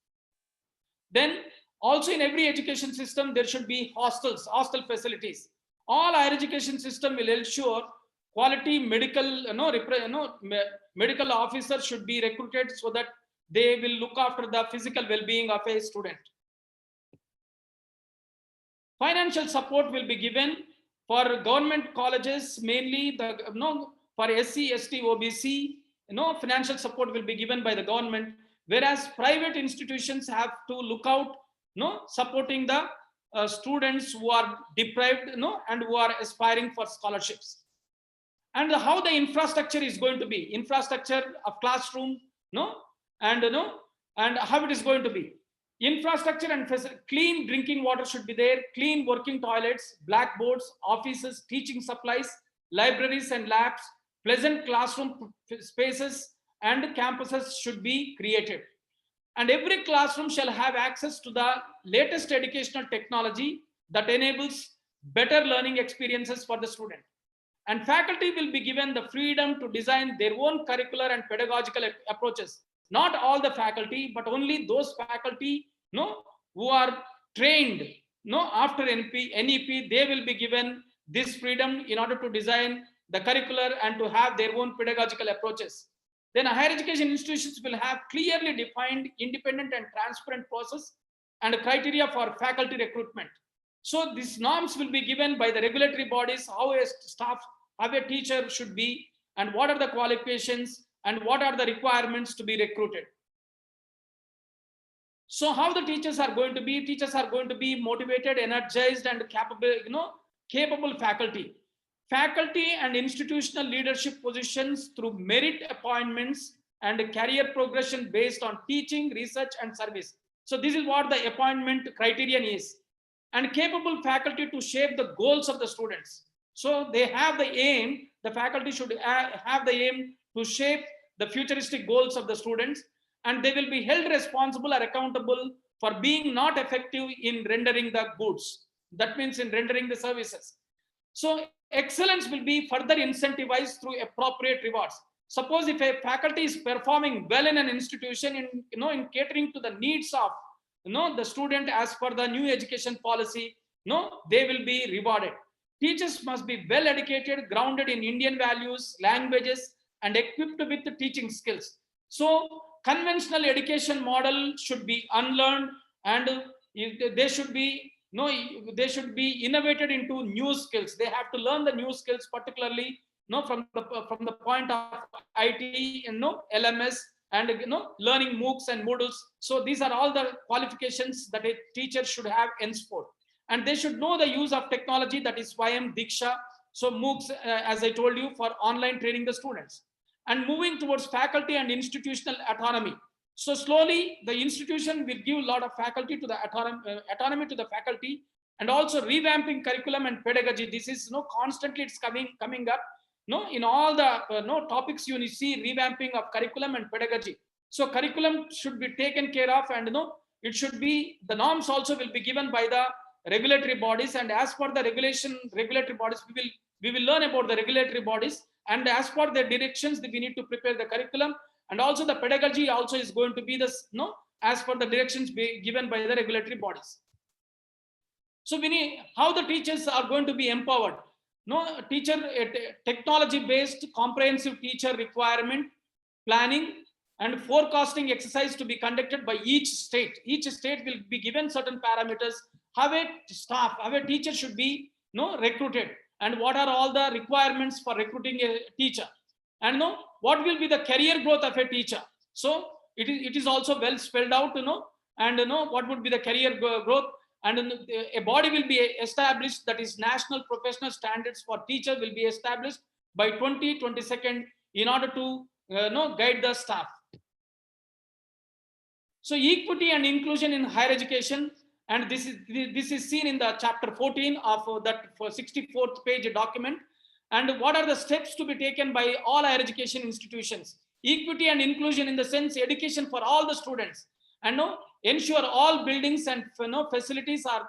Speaker 2: Then also in every education system, there should be hostels, hostel facilities. All higher education system will ensure quality medical officers should be recruited so that they will look after the physical well-being of a student. Financial support will be given for government colleges, mainly the for SC, ST, OBC. Financial support will be given by the government, whereas private institutions have to look out, supporting the students who are deprived, and who are aspiring for scholarships. And how the infrastructure is going to be, infrastructure of classroom, and how it is going to be. Infrastructure and clean drinking water should be there, clean working toilets, blackboards, offices, teaching supplies, libraries and labs, pleasant classroom spaces and campuses should be created. And every classroom shall have access to the latest educational technology that enables better learning experiences for the student. And faculty will be given the freedom to design their own curricular and pedagogical approaches. Not all the faculty, but only those faculty who are trained after NEP, they will be given this freedom in order to design the curricular and to have their own pedagogical approaches. Then higher education institutions will have clearly defined independent and transparent process and criteria for faculty recruitment. So these norms will be given by the regulatory bodies, how a staff, how a teacher should be, and what are the qualifications and what are the requirements to be recruited. So how the teachers are going to be? Teachers are going to be motivated, energized, and capable faculty. Faculty and institutional leadership positions through merit appointments and career progression based on teaching, research, and service. So this is what the appointment criterion is. And capable faculty to shape the goals of the students. So they have the aim, the faculty should have the aim to shape the futuristic goals of the students, and they will be held responsible or accountable for being not effective in rendering the goods. That means in rendering the services. So excellence will be further incentivized through appropriate rewards. Suppose if a faculty is performing well in an institution in catering to the needs of the student as per the new education policy, they will be rewarded. Teachers must be well educated, grounded in Indian values, languages, and equipped with the teaching skills. So conventional education model should be unlearned, and they should be they should be innovated into new skills. They have to learn the new skills, particularly from the point of IT and LMS and learning MOOCs and Moodles. So these are all the qualifications that a teacher should have henceforth. And they should know the use of technology, that is Swayam Diksha. So MOOCs, as I told you, for online training the students. And moving towards faculty and institutional autonomy. So slowly the institution will give a lot of faculty to the autonomy to the faculty, and also revamping curriculum and pedagogy. This is constantly it's coming up. In all the topics you see revamping of curriculum and pedagogy. So curriculum should be taken care of, and it should be, the norms also will be given by the regulatory bodies, and as per the regulatory bodies, we will learn about the regulatory bodies, and as per the directions we need to prepare the curriculum, and also the pedagogy also is going to be this as per the directions given by the regulatory bodies. So we need how the teachers are going to be empowered. Teacher technology based comprehensive teacher requirement planning and forecasting exercise to be conducted by each state. Each state will be given certain parameters, how a teacher should be recruited, and what are all the requirements for recruiting a teacher, and what will be the career growth of a teacher. So it is also well spelled out, and what would be the career growth, and a body will be established, that is national professional standards for teacher will be established by 2022 in order to guide the staff. So equity and inclusion in higher education, and this is seen in the chapter 14 of that 64th page document. And what are the steps to be taken by all higher education institutions? Equity and inclusion in the sense education for all the students, and ensure all buildings and facilities are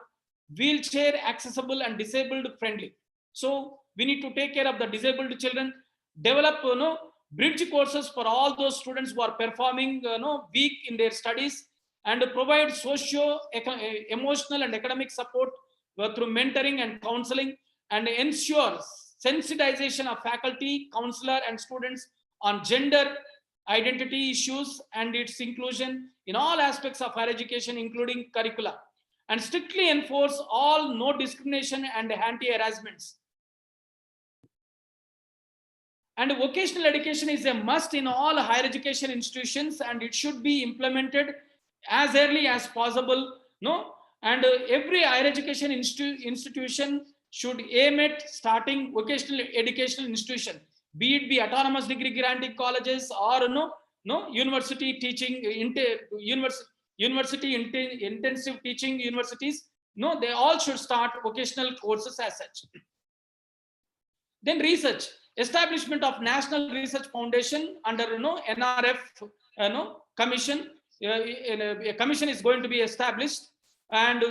Speaker 2: wheelchair accessible and disabled friendly. So we need to take care of the disabled children, develop bridge courses for all those students who are performing weak in their studies, and provide socio emotional and academic support through mentoring and counseling, and ensure sensitization of faculty, counselor, and students on gender identity issues and its inclusion in all aspects of higher education, including curricula, and strictly enforce all no discrimination and anti-harassments. And vocational education is a must in all higher education institutions, and it should be implemented as early as possible. And every higher education institution should aim at starting vocational educational institution, be it be autonomous degree granting colleges or university teaching university intensive teaching universities. They all should start vocational courses as such. Then research, establishment of National Research Foundation under NRF commission. A commission is going to be established, and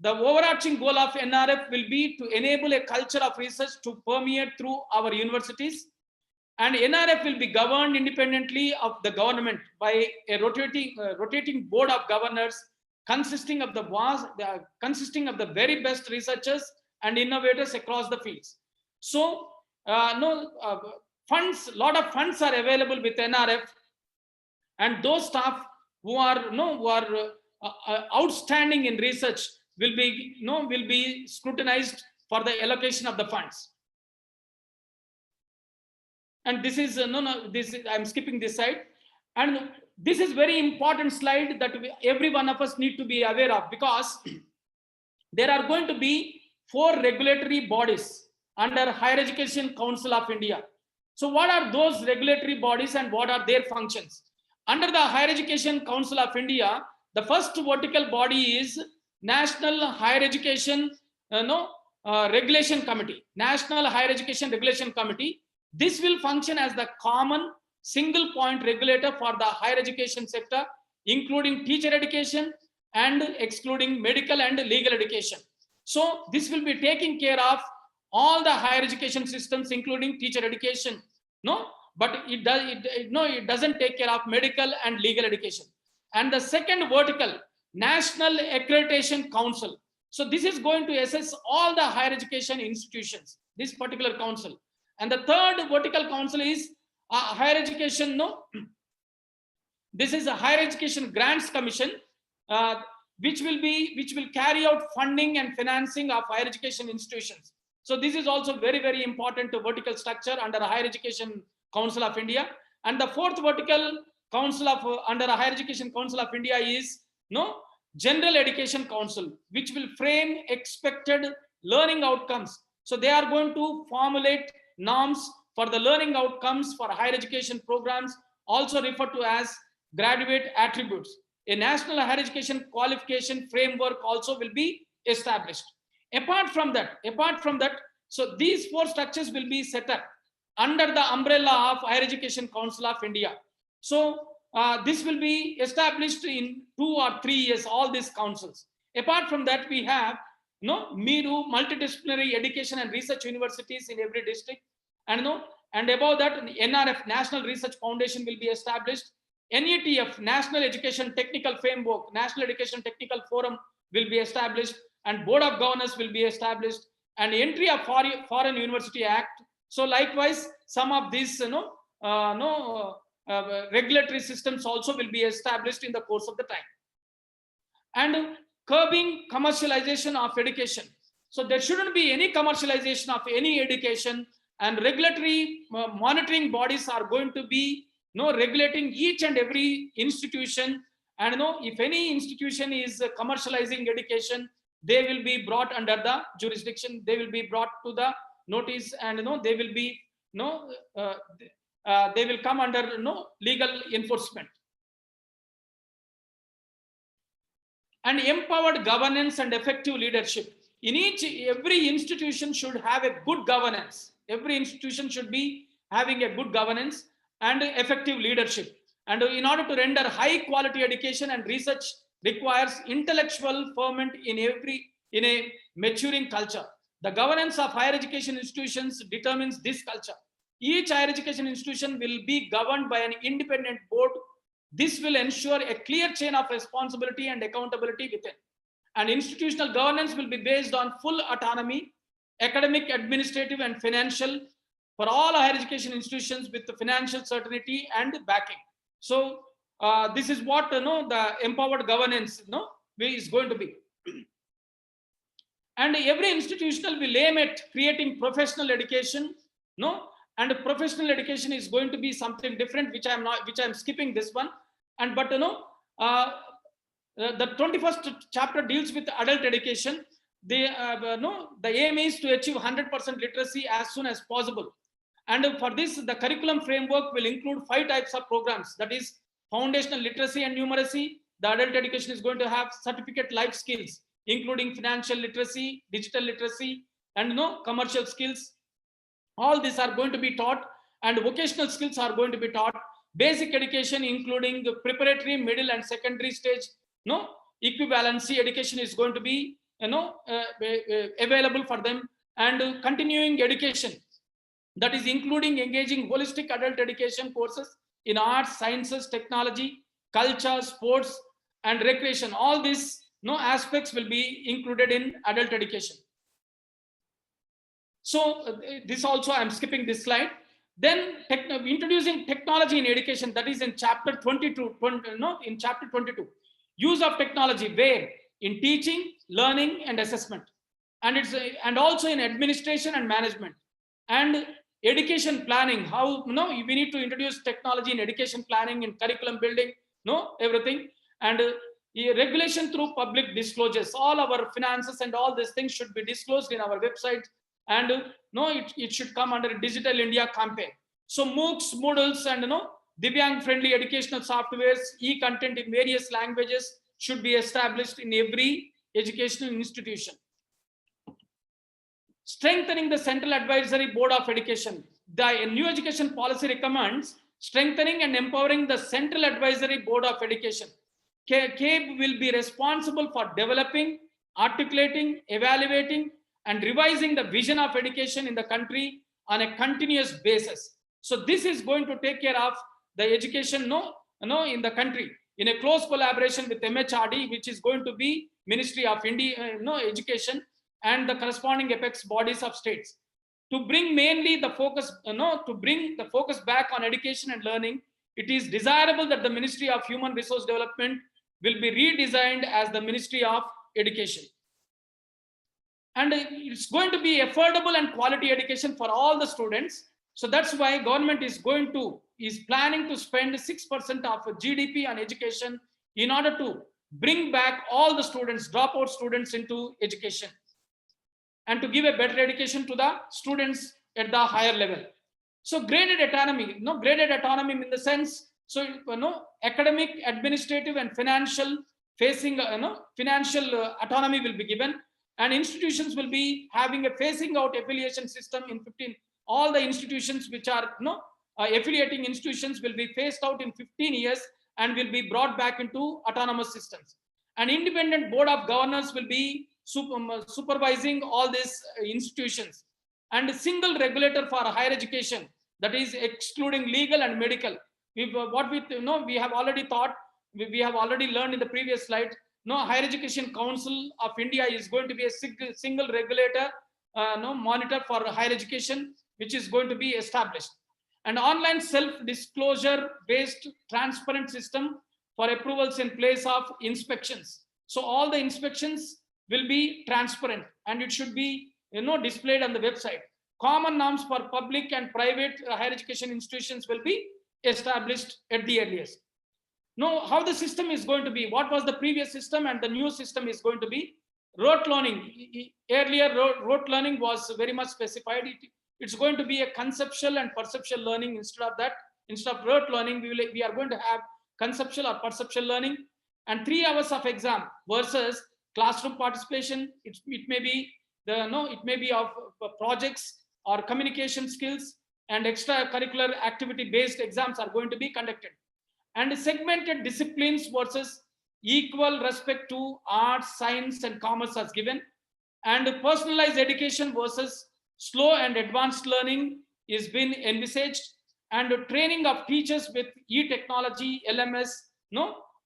Speaker 2: the overarching goal of NRF will be to enable a culture of research to permeate through our universities. And NRF will be governed independently of the government by a rotating board of governors consisting of the very best researchers and innovators across the fields. So funds, lot of funds are available with NRF, and those staff who are outstanding in research will be scrutinized for the allocation of the funds. And this is I'm skipping this side, and this is very important slide that every one of us need to be aware of, because there are going to be 4 regulatory bodies under Higher Education Council of India. So what are those regulatory bodies and what are their functions? Under the Higher Education Council of India, the first vertical body is National Higher Education Regulation Committee. National Higher Education Regulation Committee. This will function as the common single point regulator for the higher education sector, including teacher education and excluding medical and legal education. So this will be taking care of all the higher education systems, including teacher education. But it doesn't take care of medical and legal education. And the second vertical, National Accreditation Council. So this is going to assess all the higher education institutions, this particular council. And the third vertical council is higher education. This is a Higher Education Grants Commission, which will carry out funding and financing of higher education institutions. So this is also very, very important vertical structure under the Higher Education Council of India. And the fourth vertical council under the Higher Education Council of India is General Education Council, which will frame expected learning outcomes. So they are going to formulate norms for the learning outcomes for higher education programs, also referred to as graduate attributes. A national higher education qualification framework also will be established. Apart from that, so these 4 structures will be set up under the umbrella of Higher Education Council of India. So this will be established in 2 or 3 years, all these councils. Apart from that, we have MIRU, multidisciplinary education and research universities in every district. And above that, NRF, National Research Foundation, will be established. NETF, National Education Technical Framework, National Education Technical Forum will be established, and Board of Governors will be established, and entry of Foreign University Act. So likewise, some of these regulatory systems also will be established in the course of the time. And curbing commercialization of education. So there shouldn't be any commercialization of any education, and regulatory monitoring bodies are going to be regulating each and every institution. And if any institution is commercializing education, they will be brought under the jurisdiction, they will be brought to the notice, and they will be they will come under legal enforcement. and empowered governance and effective leadership. In every institution should have a good governance. Every institution should be having a good governance and effective leadership. And in order to render high quality education and research requires intellectual ferment in a maturing culture. The governance of higher education institutions determines this culture. Each higher education institution will be governed by an independent board. This will ensure a clear chain of responsibility and accountability within. And institutional governance will be based on full autonomy, academic, administrative, and financial for all higher education institutions with the financial certainty and backing. So this is what the empowered governance is going to be. And every institutional will aim at creating professional education, and professional education is going to be something different, which I'm skipping this one. And but the 21st chapter deals with adult education. The aim is to achieve 100% literacy as soon as possible. And for this, the curriculum framework will include 5 types of programs. That is foundational literacy and numeracy. The adult education is going to have certificate life skills, including financial literacy, digital literacy, and commercial skills. All these are going to be taught, and vocational skills are going to be taught. Basic education, including the preparatory, middle, and secondary stage, equivalency education is going to be available for them. And continuing education, that is including engaging holistic adult education courses in arts, sciences, technology, culture, sports, and recreation. All these aspects will be included in adult education. So this also, I'm skipping this slide. Then introducing technology in education, that is in chapter 22, in chapter 22. Use of technology where? In teaching, learning, and assessment. And also in administration and management. And education planning, how we need to introduce technology in education planning, in curriculum building, everything. And regulation through public disclosures. All our finances and all these things should be disclosed in our website. And it should come under a Digital India campaign. So MOOCs, Moodles, and Divyang friendly educational softwares, e-content in various languages should be established in every educational institution. Strengthening the Central Advisory Board of Education. The new education policy recommends strengthening and empowering the Central Advisory Board of Education. CABE will be responsible for developing, articulating, evaluating, and revising the vision of education in the country on a continuous basis. So this is going to take care of the education in the country in a close collaboration with MHRD, which is going to be Ministry of India, Education, and the corresponding apex bodies of states. To bring mainly the focus, to bring the focus back on education and learning, it is desirable that the Ministry of Human Resource Development will be redesigned as the Ministry of Education. And it's going to be affordable and quality education for all the students. So that's why government is planning to spend 6% of GDP on education in order to bring back all the students, dropout students, into education, and to give a better education to the students at the higher level. So graded autonomy, graded autonomy in the sense, so academic, administrative, and financial financial autonomy will be given. And institutions will be having a phasing out affiliation system in 15. All the institutions which are affiliating institutions will be phased out in 15 years and will be brought back into autonomous systems. An independent board of governors will be supervising all these institutions. And a single regulator for higher education, that is excluding legal and medical. We have already thought, we have already learned in the previous slide. Higher Education Council of India is going to be a single regulator, monitor for higher education, which is going to be established. An online self-disclosure based transparent system for approvals in place of inspections. So all the inspections will be transparent and it should be displayed on the website. Common norms for public and private higher education institutions will be established at the earliest. How the system is going to be, what was the previous system and the new system is going to be. Rote learning, earlier rote learning was very much specified. It's going to be a conceptual and perceptual learning. Instead of rote learning, we are going to have conceptual or perceptual learning. and 3 hours of exam versus classroom participation. It may be it may be of projects or communication skills, and extracurricular activity based exams are going to be conducted. And segmented disciplines versus equal respect to arts, science, and commerce as given. And personalized education versus slow and advanced learning is been envisaged. And training of teachers with e-technology, LMS,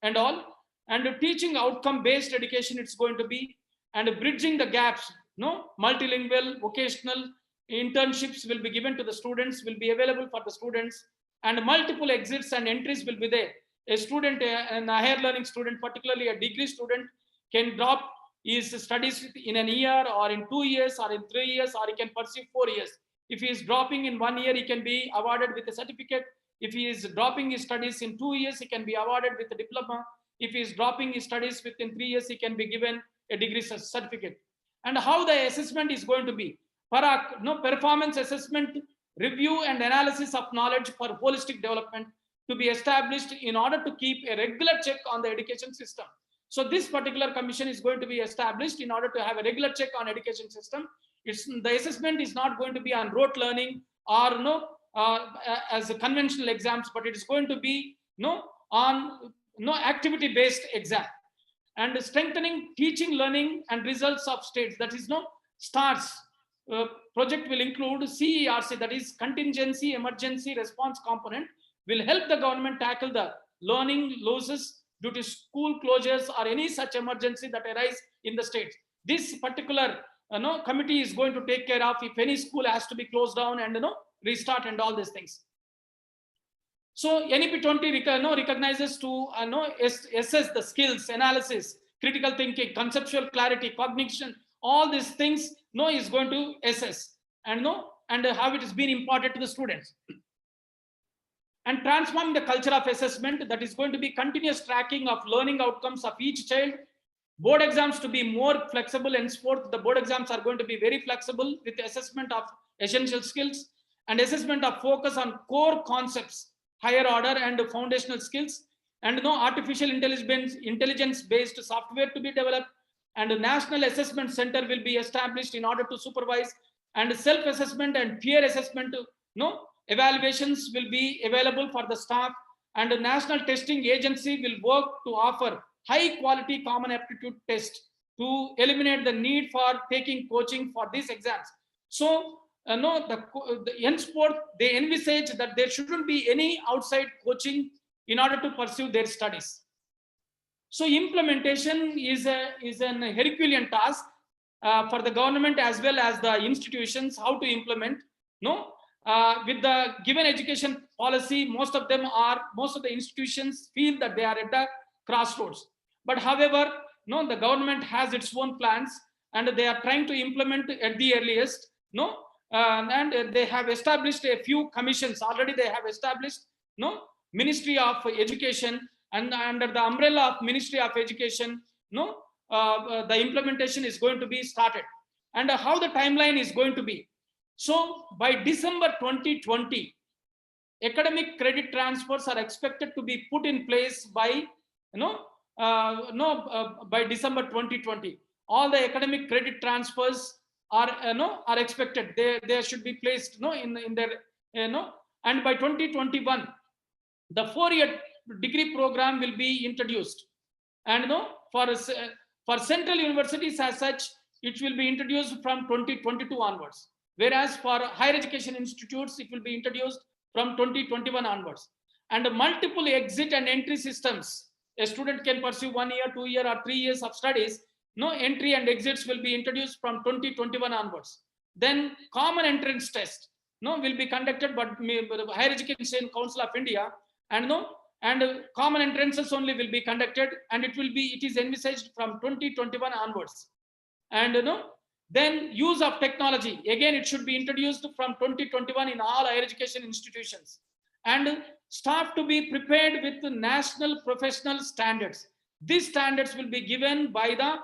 Speaker 2: and all. And teaching outcome based education it's going to be. And bridging the gaps, multilingual, vocational internships will be given to the students, will be available for the students, and multiple exits and entries will be there. A student, a higher learning student, particularly a degree student, can drop his studies in an year or in 2 years or in 3 years, or he can pursue 4 years. If he is dropping in 1 year, he can be awarded with a certificate. If he is dropping his studies in 2 years, he can be awarded with a diploma. If he is dropping his studies within 3 years, he can be given a degree certificate. And how the assessment is going to be? Performance assessment, review and analysis of knowledge for holistic development to be established in order to keep a regular check on the education system. So this particular commission is going to be established in order to have a regular check on education system. The assessment is not going to be on rote learning or as a conventional exams, but it is going to be on activity based exam. And strengthening teaching, learning, and results of states, that is STARS project will include CERC, that is contingency emergency response component, will help the government tackle the learning losses due to school closures or any such emergency that arise in the states. This particular committee is going to take care of if any school has to be closed down and restart and all these things. So NEP 20 recognizes to assess the skills, analysis, critical thinking, conceptual clarity, cognition, all these things is going to assess and how it is being imparted to the students. And transforming the culture of assessment, that is going to be continuous tracking of learning outcomes of each child. Board exams to be more flexible, and henceforth the board exams are going to be very flexible with assessment of essential skills and assessment of focus on core concepts, higher order and foundational skills, and artificial intelligence based software to be developed. And a national assessment center will be established in order to supervise, and self-assessment and peer assessment evaluations will be available for the staff, and a national testing agency will work to offer high quality common aptitude test to eliminate the need for taking coaching for these exams. So henceforth they envisage that there shouldn't be any outside coaching in order to pursue their studies. So implementation is an Herculean task for the government as well as the institutions, how to implement. With the given education policy, most of the institutions feel that they are at the crossroads. But however, the government has its own plans, and they are trying to implement at the earliest. And they have established a few commissions already. They have established Ministry of Education, and under the umbrella of Ministry of Education, the implementation is going to be started. And how the timeline is going to be. So by December 2020, academic credit transfers are expected to be put in place by by December 2020. All the academic credit transfers are expected. They should be placed in their and by 2021, the 4-year degree program will be introduced. And for central universities as such, it will be introduced from 2022 onwards. Whereas for higher education institutes, it will be introduced from 2021 onwards. And multiple exit and entry systems. A student can pursue 1 year, 2 year, or 3 years of studies. Entry and exits will be introduced from 2021 onwards. Then common entrance test will be conducted, but Higher Education Council of India, and common entrances only will be conducted, and it is envisaged from 2021 onwards. And then use of technology, again it should be introduced from 2021 in all higher education institutions. And staff to be prepared with the national professional standards. These standards will be given by the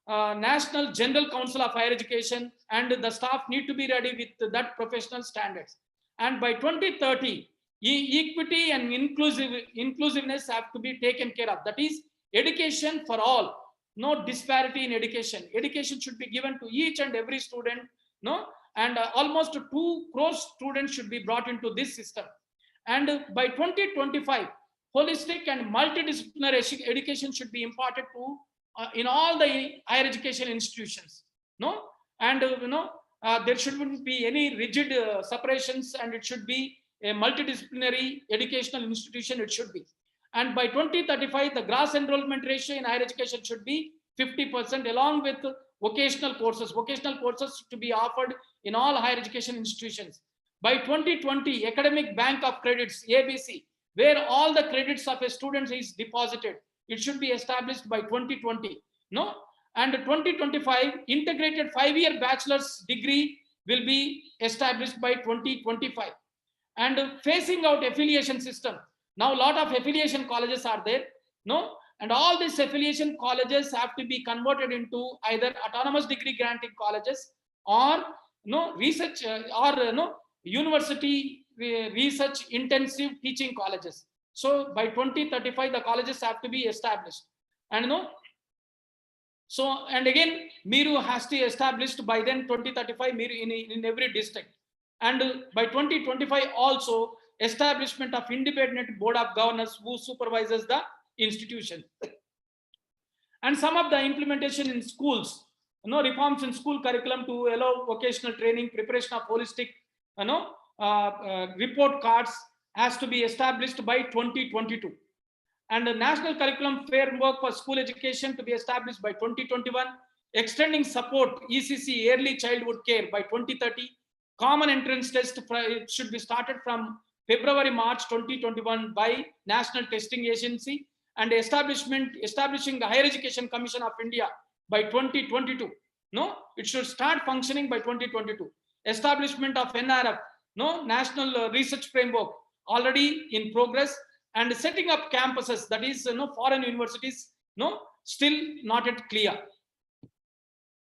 Speaker 2: National General Council of Higher Education, and the staff need to be ready with that professional standards. And by 2030, equity and inclusiveness have to be taken care of. That is, education for all, no disparity in education. Education should be given to each and every student, no, and almost 2 crore students should be brought into this system. And by 2025, holistic and multidisciplinary education should be imparted to in all the higher education institutions, no, and there shouldn't be any rigid separations, and it should be a multidisciplinary educational institution. It should be. And by 2035, the gross enrollment ratio in higher education should be 50%, along with vocational courses. Vocational courses to be offered in all higher education institutions. By 2020, academic bank of credits, ABC, where all the credits of a student is deposited, it should be established by 2020. No, and 2025, integrated 5-year bachelor's degree will be established by 2025. And phasing out affiliation system. Now a lot of affiliation colleges are there, no, and all these affiliation colleges have to be converted into either autonomous degree granting colleges or research or university research intensive teaching colleges. So by 2035, the colleges have to be established. And so, and again, Miru has to be established by then 2035, Miru in every district. And by 2025 also, establishment of independent board of governors who supervises the institution. And some of the implementation in schools, reforms in school curriculum to allow vocational training, preparation of holistic, report cards has to be established by 2022. And the national curriculum framework for school education to be established by 2021, extending support ECC early childhood care by 2030. Common entrance test should be started from February-March 2021 by National Testing Agency, and establishing the Higher Education Commission of India by 2022. No, it should start functioning by 2022. Establishment of NRF, National Research Framework, already in progress, and setting up campuses, that is, foreign universities, still not yet clear.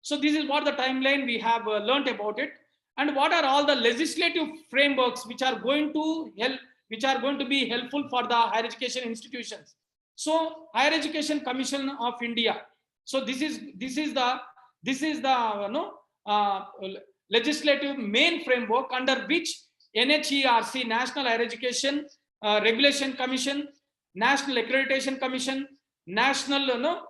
Speaker 2: So this is what the timeline we have learned about it. And what are all the legislative frameworks which are going to help, which are going to be helpful for the higher education institutions? So Higher Education Commission of India. So this is the legislative main framework under which NHERC, National Higher Education Regulation Commission, National Accreditation Commission, National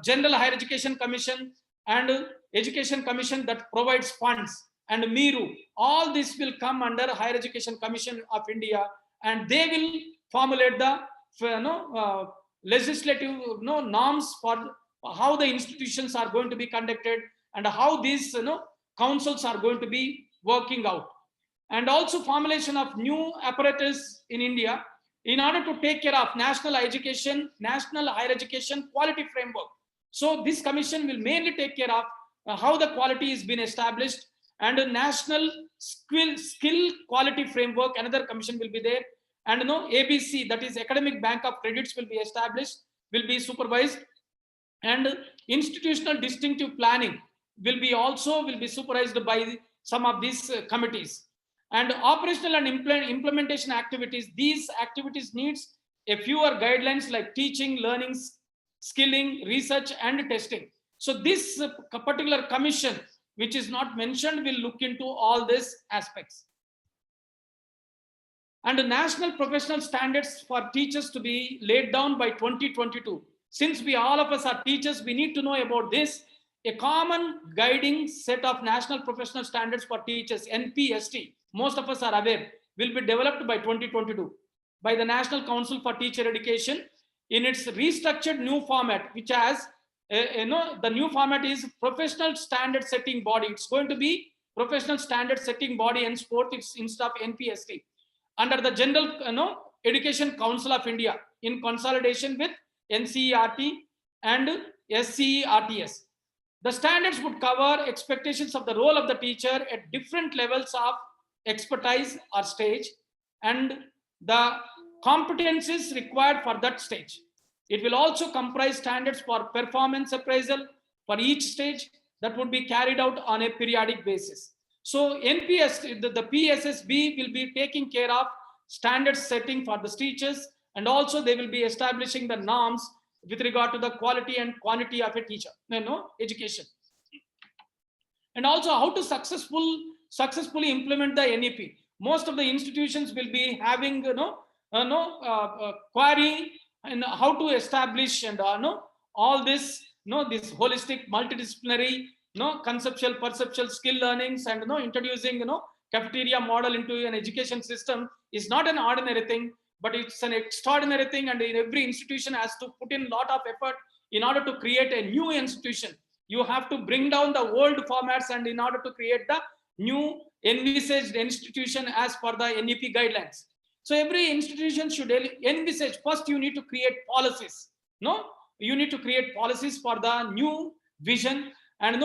Speaker 2: General Higher Education Commission, and Education Commission that provides funds, and Miru, all this will come under Higher Education Commission of India, and they will formulate the legislative norms for how the institutions are going to be conducted and how these councils are going to be working out. And also formulation of new apparatus in India in order to take care of national higher education quality framework. So this commission will mainly take care of how the quality is being established, and a national skill quality framework, another commission will be there. And ABC, that is academic bank of credits, will be established, will be supervised, and institutional distinctive planning will be supervised by some of these committees. And operational and implementation activities, these activities needs a fewer guidelines like teaching, learning, skilling, research, and testing. So this particular commission, which is not mentioned, will look into all these aspects. And the national professional standards for teachers to be laid down by 2022. Since all of us are teachers, we need to know about this. A common guiding set of national professional standards for teachers, NPST, most of us are aware, will be developed by 2022 by the National Council for Teacher Education in its restructured new format, which has, the new format is professional standard setting body. It's going to be professional standard setting body and sport, it's instead of NPST, under the General Education Council of India in consolidation with NCERT and SCERTS. The standards would cover expectations of the role of the teacher at different levels of expertise or stage, and the competencies required for that stage. It will also comprise standards for performance appraisal for each stage that would be carried out on a periodic basis. So NPS, the PSSB will be taking care of standard setting for the teachers and also they will be establishing the norms with regard to the quality and quantity of a teacher, education, and also how to successfully implement the NEP. Most of the institutions will be having query and how to establish and all this this holistic multidisciplinary conceptual perceptual skill learnings, and introducing cafeteria model into an education system is not an ordinary thing, but it's an extraordinary thing, and every institution has to put in a lot of effort in order to create a new institution. You have to bring down the old formats, and in order to create the new envisaged institution as per the NEP guidelines. So every institution should envisage, first you need to create policies. You need to create policies for the new vision, and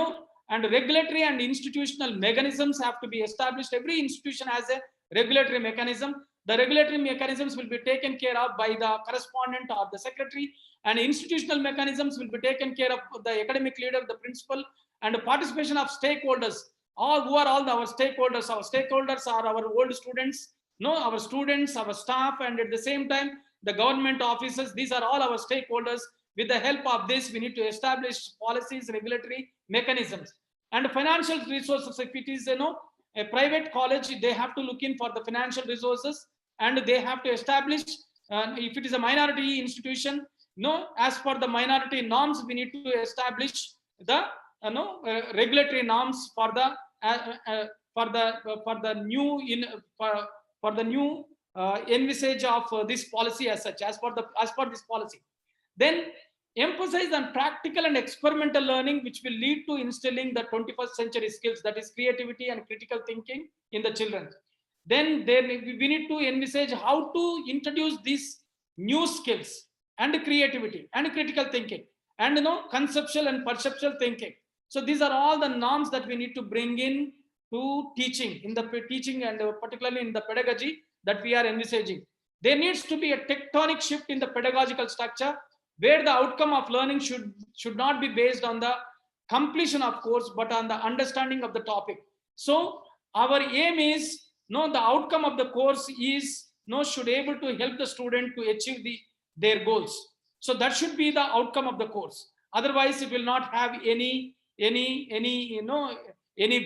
Speaker 2: and regulatory and institutional mechanisms have to be established. Every institution has a regulatory mechanism. The regulatory mechanisms will be taken care of by the correspondent or the secretary, and institutional mechanisms will be taken care of the academic leader, the principal, and the participation of stakeholders. Who are all our stakeholders? Our stakeholders are our old students, our students, our staff, and at the same time the government officers. These are all our stakeholders. With the help of this, we need to establish policies, regulatory mechanisms, and financial resources. If it is a private college, they have to look in for the financial resources, and they have to establish. If it is a minority institution, as per the minority norms, we need to establish the regulatory norms for the new for the new envisage of this policy as such, as per this policy. Then emphasize on practical and experimental learning, which will lead to instilling the 21st century skills, that is creativity and critical thinking, in the children. Then we need to envisage how to introduce these new skills and creativity and critical thinking, and conceptual and perceptual thinking. So these are all the norms that we need to bring in to teaching, in the teaching, and particularly in the pedagogy that we are envisaging. There needs to be a tectonic shift in the pedagogical structure, where the outcome of learning should not be based on the completion of course, but on the understanding of the topic. So our aim is the outcome of the course is should able to help the student to achieve their goals. So that should be the outcome of the course. Otherwise it will not have any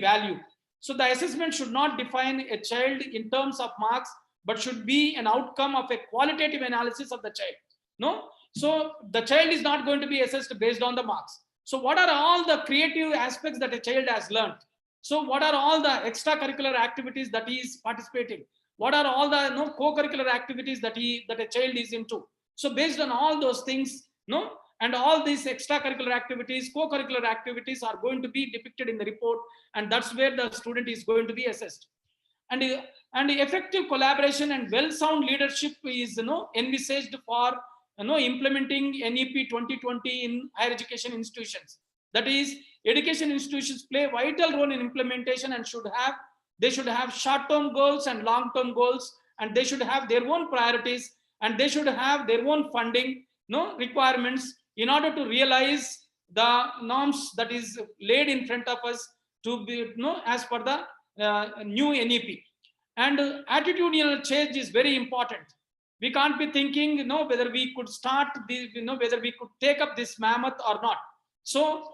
Speaker 2: value. So the assessment should not define a child in terms of marks, but should be an outcome of a qualitative analysis of the child. So the child is not going to be assessed based on the marks. So what are all the creative aspects that a child has learned? So what are all the extracurricular activities that he is participating? What are all the co-curricular activities that a child is into? So based on all those things, and all these extracurricular activities, co-curricular activities are going to be depicted in the report, and that's where the student is going to be assessed. And effective collaboration and well-sound leadership is envisaged for implementing NEP 2020 in higher education institutions. That is, education institutions play a vital role in implementation, and they should have short-term goals and long-term goals, and they should have their own priorities, and they should have their own funding requirements in order to realize the norms that is laid in front of us to be as per the new NEP. And attitudinal change is very important. We can't be thinking whether we could start the whether we could take up this mammoth or not. So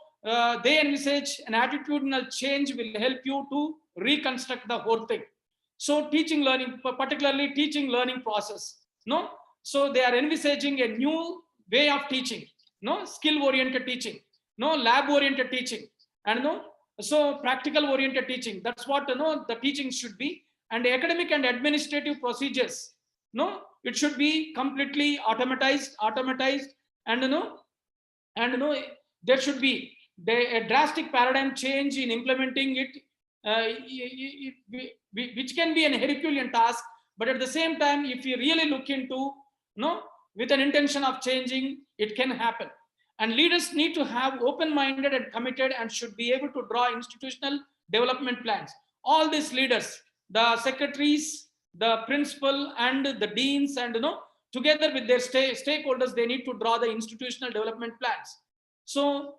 Speaker 2: they envisage an attitudinal change will help you to reconstruct the whole thing. So teaching learning, particularly teaching learning process, so they are envisaging a new way of teaching, skill oriented teaching, lab oriented teaching, and so practical oriented teaching. That's what the teaching should be. And academic and administrative procedures, it should be completely automatized, and there should be a drastic paradigm change in implementing it, which can be an Herculean task. But at the same time, if you really look into with an intention of changing, it can happen. And leaders need to have open-minded and committed, and should be able to draw institutional development plans. All these leaders, the secretaries, the principal, and the deans, and together with their stakeholders, they need to draw the institutional development plans. So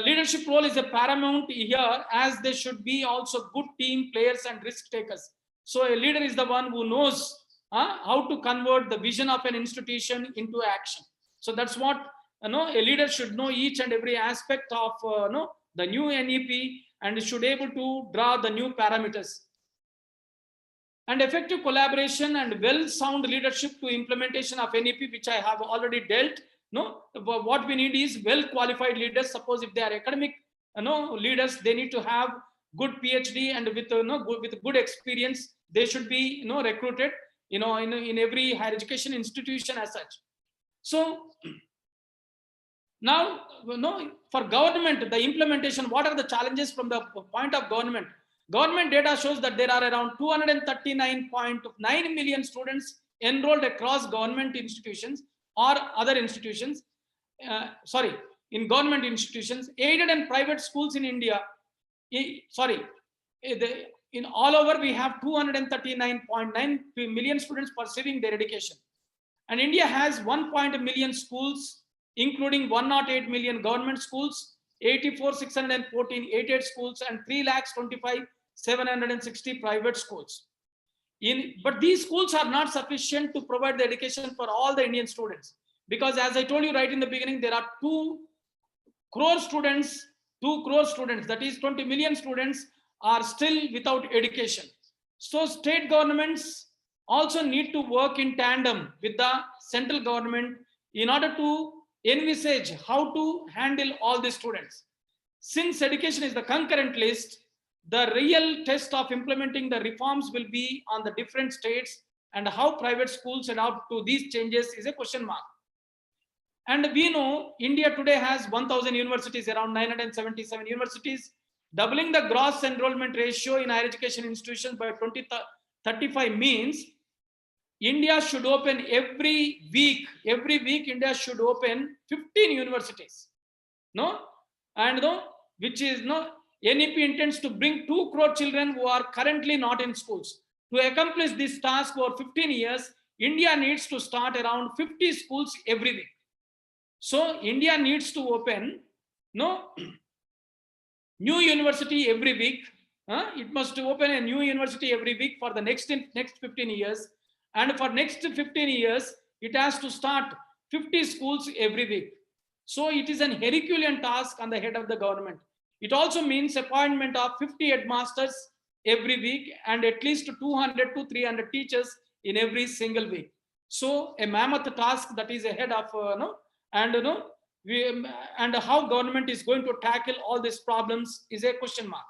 Speaker 2: leadership role is a paramount here, as they should be also good team players and risk takers. So a leader is the one who knows how to convert the vision of an institution into action. So that's what a leader should know each and every aspect of the new NEP, and should able to draw the new parameters. And effective collaboration and well sound leadership to implementation of NEP, which I have already dealt. What we need is well qualified leaders. Suppose if they are academic leaders, they need to have good PhD and with with good experience. They should be recruited in every higher education institution as such. So now, for government, the implementation, what are the challenges from the point of government? Government data shows that there are around 239.9 million students enrolled across government institutions or other institutions. In government institutions, aided and private schools in India. In all over, we have 239.9 million students pursuing their education. And India has 1 million schools, including 108 million government schools, 84,614 aided schools, and 3,25,760 private schools. But these schools are not sufficient to provide the education for all the Indian students, because as I told you right in the beginning, there are 2 crore students, that is 20 million students are still without education. So state governments also need to work in tandem with the central government in order to envisage how to handle all the students. Since education is the concurrent list, the real test of implementing the reforms will be on the different states, and how private schools adapt to these changes is a question mark. And we know India today has 1,000 universities, around 977 universities. Doubling the gross enrollment ratio in higher education institutions by 2035 means India should open every week. Every week, India should open 15 universities. Which is NEP intends to bring 2 crore children who are currently not in schools. To accomplish this task for 15 years, India needs to start around 50 schools every week. So India needs to open new university every week. It must open a new university every week for the next 15 years. And for next 15 years, it has to start 50 schools every week. So it is an Herculean task on the head of the government. It also means appointment of 50 headmasters every week and at least 200 to 300 teachers in every single week. So a mammoth task that is ahead of and how government is going to tackle all these problems is a question mark.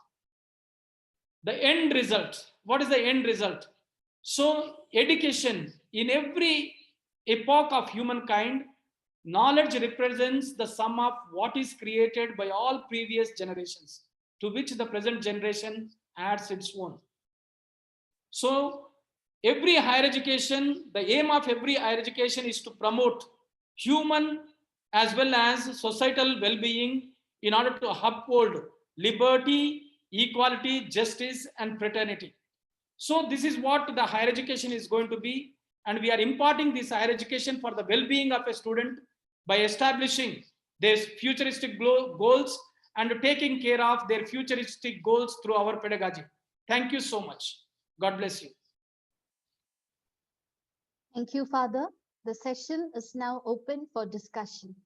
Speaker 2: The end result. What is the end result? So education, in every epoch of humankind, knowledge represents the sum of what is created by all previous generations, to which the present generation adds its own. So every higher education, the aim of every higher education is to promote human as well as societal well-being in order to uphold liberty, equality, justice, and fraternity. So this is what the higher education is going to be, and we are imparting this higher education for the well-being of a student by establishing their futuristic goals and taking care of their futuristic goals through our pedagogy. Thank you so much. God bless you.
Speaker 1: Thank you, Father. The session is now open for discussion.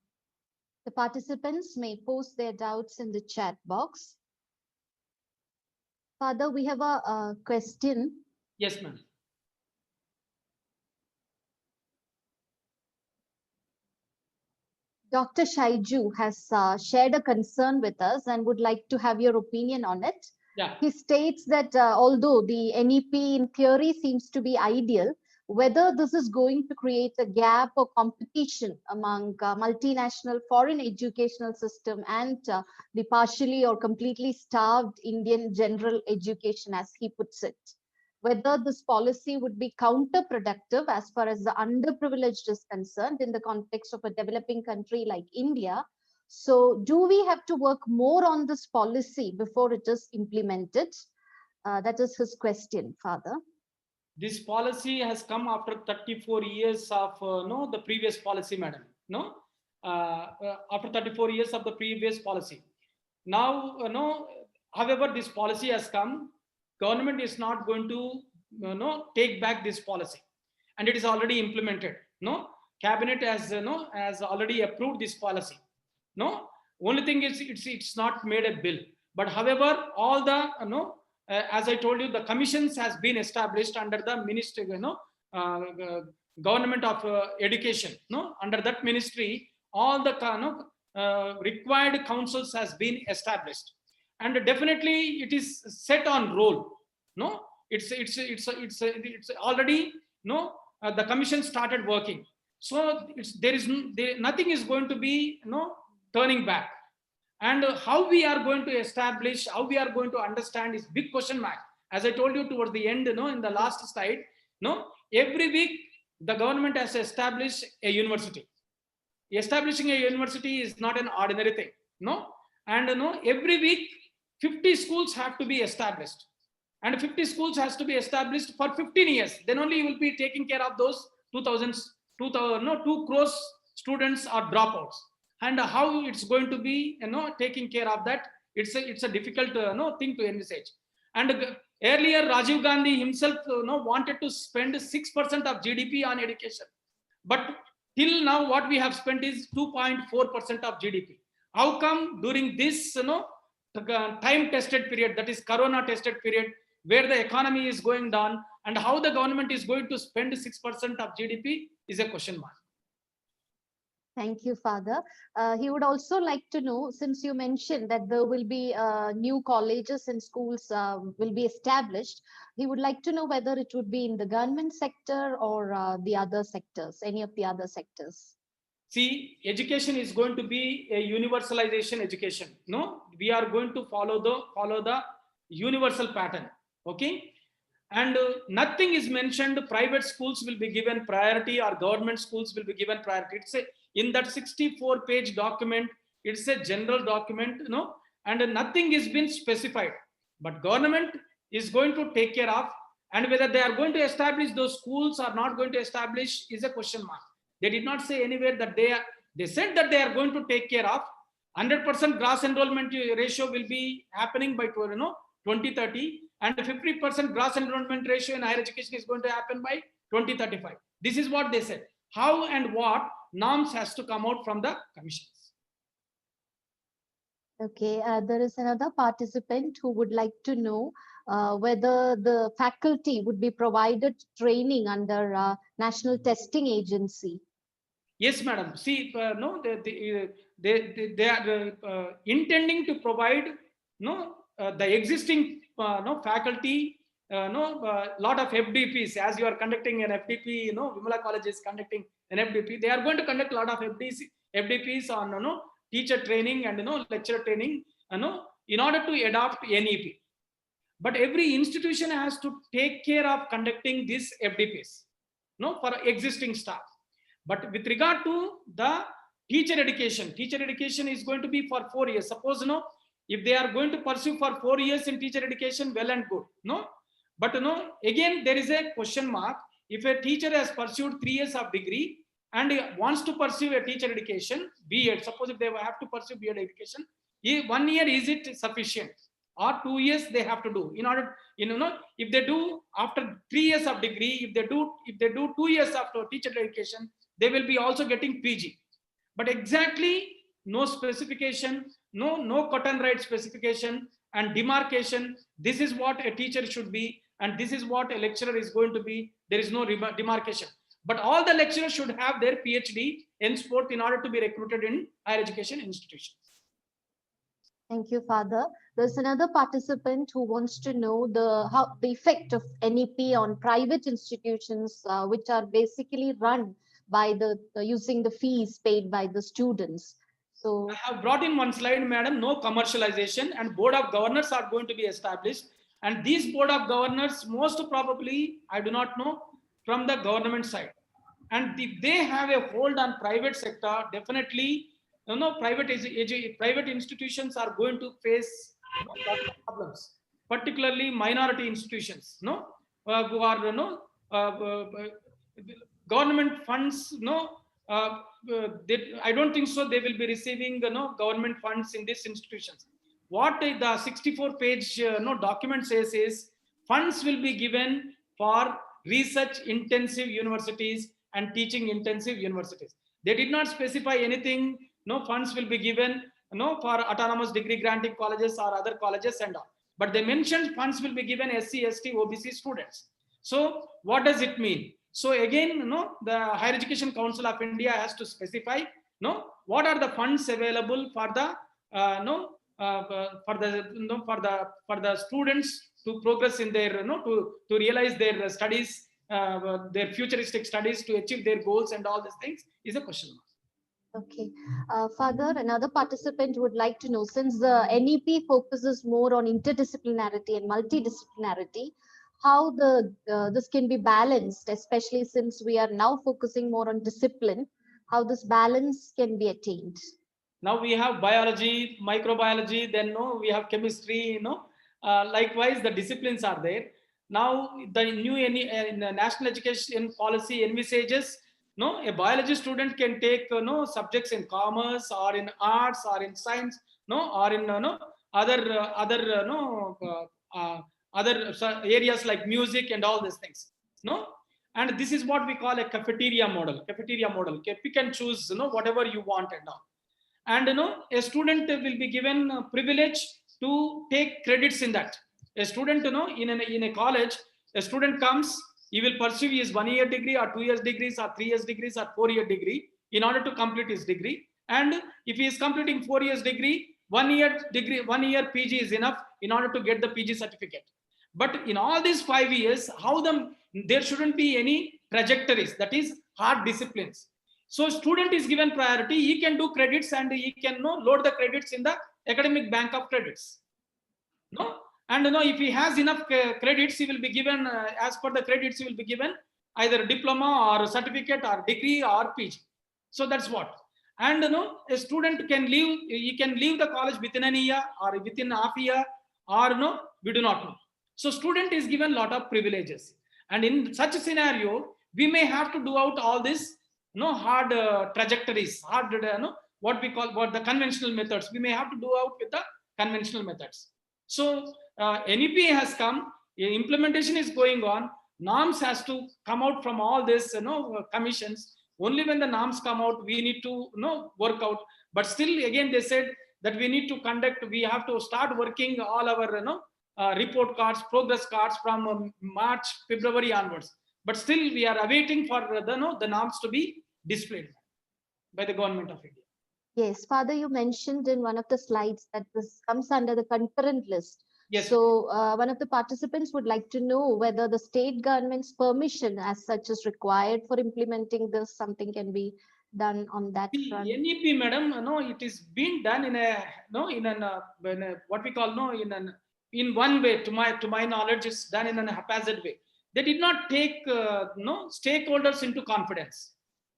Speaker 1: The participants may post their doubts in the chat box. Father, we have a question.
Speaker 2: Yes, ma'am.
Speaker 1: Dr. Shaiju has shared a concern with us and would like to have your opinion on it.
Speaker 2: Yeah.
Speaker 1: He states that although the NEP in theory seems to be ideal, whether this is going to create a gap or competition among multinational foreign educational system and the partially or completely starved Indian general education, as he puts it. Whether this policy would be counterproductive as far as the underprivileged is concerned in the context of a developing country like India. So do we have to work more on this policy before it is implemented? That is his question, Father.
Speaker 2: This policy has come after 34 years of the previous policy, madam. After 34 years of the previous policy. Now, however, this policy has come. Government is not going to take back this policy. and it is already implemented. No, cabinet has has already approved this policy. No, only thing is it's not made a bill. But however, all the as I told you, the commissions has been established under the ministry, government of education. No, under that ministry, all the required councils has been established, and definitely it is set on roll. No, it's already the commission started working. So nothing is going to be turning back. And how we are going to establish, how we are going to understand is big question mark. As I told you towards the end, in the last slide, every week the government has established a university. Establishing a university is not an ordinary thing. And every week 50 schools have to be established, and 50 schools has to be established for 15 years. Then only you will be taking care of those 2 crores students or dropouts. And how it's going to be taking care of that, it's a difficult thing to envisage. And earlier Rajiv Gandhi himself wanted to spend 6% of GDP on education, but till now what we have spent is 2.4% of GDP. How come during this time tested period, that is corona tested period, where the economy is going down, and how the government is going to spend 6% of GDP is a question mark.
Speaker 1: Thank you, Father. He would also like to know, since you mentioned that there will be new colleges and schools will be established, he would like to know whether it would be in the government sector or the other sectors, any of the other sectors.
Speaker 2: See, education is going to be a universalization education. No, we are going to follow the universal pattern. Okay. And nothing is mentioned private schools will be given priority or government schools will be given priority. It's in that 64-page document, it's a general document, and nothing is been specified. But government is going to take care of, and whether they are going to establish those schools or not going to establish is a question mark. They did not say anywhere that they said that they are going to take care of 100% gross enrollment ratio will be happening by 2030, and 50% gross enrollment ratio in higher education is going to happen by 2035. This is what they said. How and what norms has to come out from the commissions.
Speaker 1: Okay, there is another participant who would like to know whether the faculty would be provided training under National Testing Agency.
Speaker 2: Yes, madam. See, no, they are intending to provide the existing faculty, lot of FDPs. As you are conducting an FDP, Vimala College is conducting an FDP. They are going to conduct a lot of FDPs on teacher training and lecturer training, in order to adopt NEP. But every institution has to take care of conducting these FDPs, for existing staff. But with regard to the teacher education is going to be for 4 years. Suppose if they are going to pursue for 4 years in teacher education, well and good. But again there is a question mark. If a teacher has pursued 3 years of degree and wants to pursue a teacher education, B.Ed, suppose if they have to pursue B.Ed education, 1 year, is it sufficient? Or 2 years they have to do in order, if they do after 3 years of degree, if they do 2 years after teacher education, they will be also getting PG. But exactly no specification, no cut and write specification and demarcation. This is what a teacher should be, and this is what a lecturer is going to be. There is no demarcation. But all the lecturers should have their PhD henceforth in order to be recruited in higher education institutions.
Speaker 1: Thank you, Father. There's another participant who wants to know the effect of NEP on private institutions, which are basically run by using the fees paid by the students. So
Speaker 2: I have brought in one slide, madam. No commercialization, and board of governors are going to be established. And these board of governors, most probably, I do not know, from the government side. And if they have a hold on private sector, definitely, private institutions are going to face problems, particularly minority institutions, who are government funds. I don't think so. They will be receiving government funds in these institutions. What the 64-page document says is funds will be given for research intensive universities and teaching intensive universities. They did not specify anything. No funds will be given, no, for autonomous degree granting colleges or other colleges and all. But they mentioned funds will be given SC, ST, OBC students. So what does it mean? So again, the Higher Education Council of India has to specify, what are the funds available for the, for the students to progress in their, to realize their studies, their futuristic studies, to achieve their goals and all these things is a question mark.
Speaker 1: Okay. Father, another participant would like to know, since the NEP focuses more on interdisciplinarity and multidisciplinarity, how this can be balanced, especially since we are now focusing more on discipline, how this balance can be attained?
Speaker 2: Now we have biology, microbiology, then we have chemistry, likewise the disciplines are there. Now the new national education policy envisages, a biology student can take subjects in commerce or in arts or in science, or in other areas like music and all these things, and this is what we call a cafeteria model. Pick and choose, whatever you want and all. And a student will be given privilege to take credits in that. A student, in a college, a student comes, he will pursue his 1 year degree or 2 years degrees or 3 years degrees or 4 year degree in order to complete his degree. And if he is completing 4 years degree, 1 year degree, 1 year PG is enough in order to get the PG certificate. But in all these 5 years, there shouldn't be any trajectories, that is hard disciplines. So student is given priority, he can do credits and he can load the credits in the academic bank of credits. And if he has enough credits, he will be given, as per the credits, he will be given either diploma or certificate or degree or PG. So that's what. And a student can leave, he can leave the college within a year or within half a year, or we do not know. So student is given a lot of privileges. And in such a scenario, we may have to do out all this hard trajectories, hard what the conventional methods. We may have to do out with the conventional methods. So NEP has come, implementation is going on, norms has to come out from all this commissions. Only when the norms come out, we need to work out. But still, again, they said that we need to we have to start working all our report cards, progress cards from March, February onwards. But still, we are awaiting for the norms to be displayed by the government of India.
Speaker 1: Yes, Father, you mentioned in one of the slides that this comes under the concurrent list.
Speaker 2: Yes.
Speaker 1: So one of the participants would like to know whether the state government's permission as such is required for implementing this. Something can be done on that front.
Speaker 2: NEP, madam, it is being done in a what we call in one way. To my knowledge, it's done in a haphazard way. They did not take stakeholders into confidence.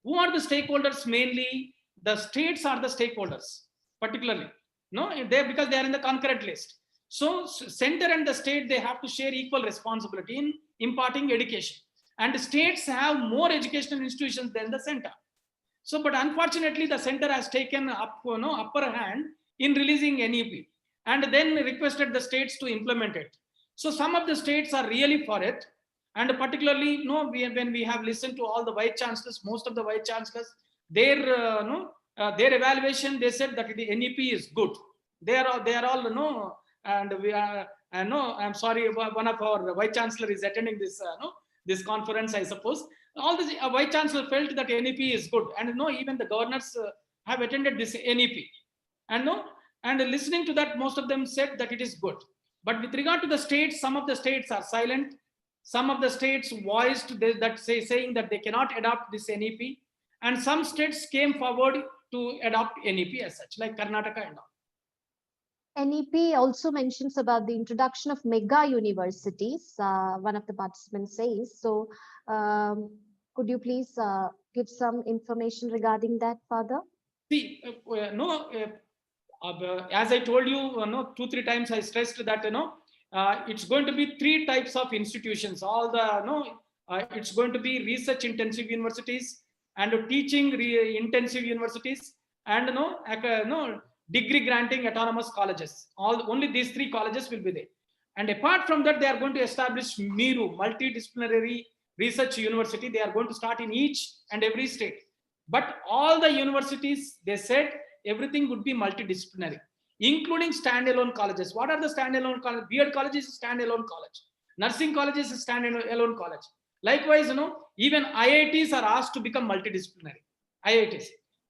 Speaker 2: Who are the stakeholders? Mainly the states are the stakeholders, particularly because they are in the concurrent list. So center and the state, they have to share equal responsibility in imparting education, and the states have more educational institutions than the center. So, but unfortunately, the center has taken upper hand in releasing NEP and then requested the states to implement it. So some of the states are really for it. And particularly, when we have listened to all the vice chancellors, most of the vice chancellors, their evaluation, they said that the NEP is good. They are all and we are. I'm sorry, one of our vice chancellor is attending this this conference, I suppose. All the vice chancellor felt that NEP is good, and even the governors have attended this NEP, and listening to that, most of them said that it is good. But with regard to the states, some of the states are silent. Some of the states voiced saying that they cannot adopt this NEP, and some states came forward to adopt NEP as such, like Karnataka and all.
Speaker 1: NEP also mentions about the introduction of mega universities. One of the participants says so. Could you please give some information regarding that, Father?
Speaker 2: See, as I told you, 2-3 times I stressed that it's going to be 3 types of institutions. All the it's going to be research intensive universities and teaching intensive universities and degree granting autonomous colleges. Only these 3 colleges will be there. And apart from that, they are going to establish MIRU, multidisciplinary research university. They are going to start in each and every state. But all the universities, they said everything would be multidisciplinary, including standalone colleges. What are the standalone colleges? B.Ed college is a standalone college. Nursing college is a standalone college. Likewise, even IITs are asked to become multidisciplinary. IITs.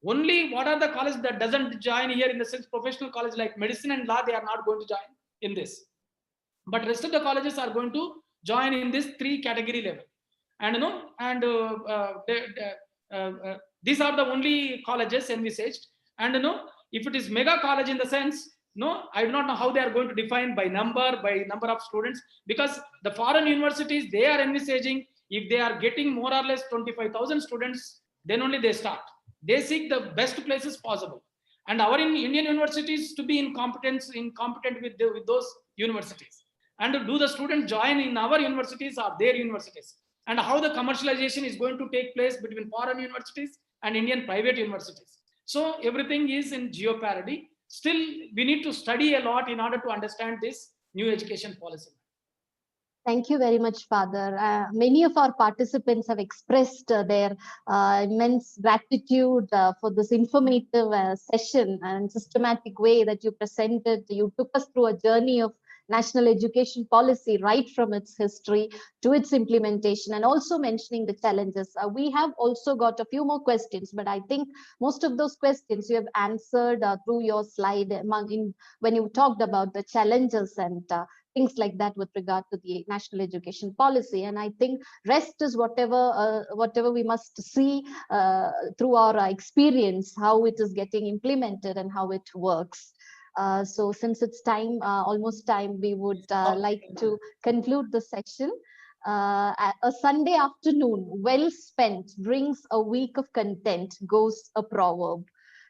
Speaker 2: Only what are the colleges that doesn't join here, in the sense professional college like medicine and law, they are not going to join in this. But rest of the colleges are going to join in this 3 category level. And these are the only colleges envisaged. And if it is mega college, in the sense, I do not know how they are going to define by number of students, because the foreign universities, they are envisaging, if they are getting more or less 25,000 students, then only they start. They seek the best places possible. And our Indian universities to be incompetent with those universities. And do the students join in our universities or their universities? And how the commercialization is going to take place between foreign universities and Indian private universities. So everything is in geoparody. Still, we need to study a lot in order to understand this new education policy.
Speaker 1: Thank you very much, Father. Many of our participants have expressed their immense gratitude for this informative session and systematic way that you presented. You took us through a journey of national education policy right from its history to its implementation, and also mentioning the challenges. We have also got a few more questions, but I think most of those questions you have answered through your slide when you talked about the challenges and things like that with regard to the national education policy. And I think rest is whatever we must see through our experience, how it is getting implemented and how it works. So since it's time, almost time, we would like to conclude the session. A Sunday afternoon well spent brings a week of content, goes a proverb.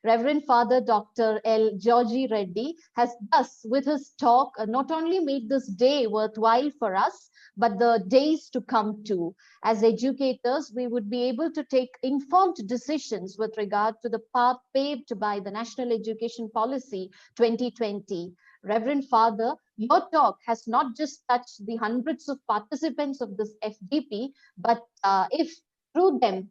Speaker 1: Reverend Father Dr. L. Georgie Reddy has thus, with his talk, not only made this day worthwhile for us, but the days to come too. As educators, we would be able to take informed decisions with regard to the path paved by the National Education Policy 2020. Reverend Father, your talk has not just touched the hundreds of participants of this FDP, but if through them,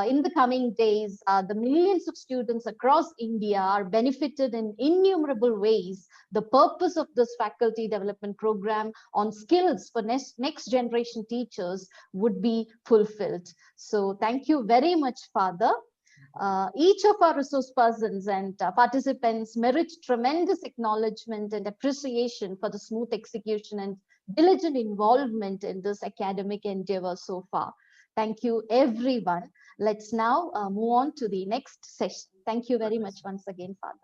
Speaker 1: in the coming days, the millions of students across India are benefited in innumerable ways. The purpose of this faculty development program on skills for next generation teachers would be fulfilled. So thank you very much, Father. Each of our resource persons and participants merit tremendous acknowledgement and appreciation for the smooth execution and diligent involvement in this academic endeavor so far. Thank you, everyone. Let's now move on to the next session. Thank you very much once again, Father.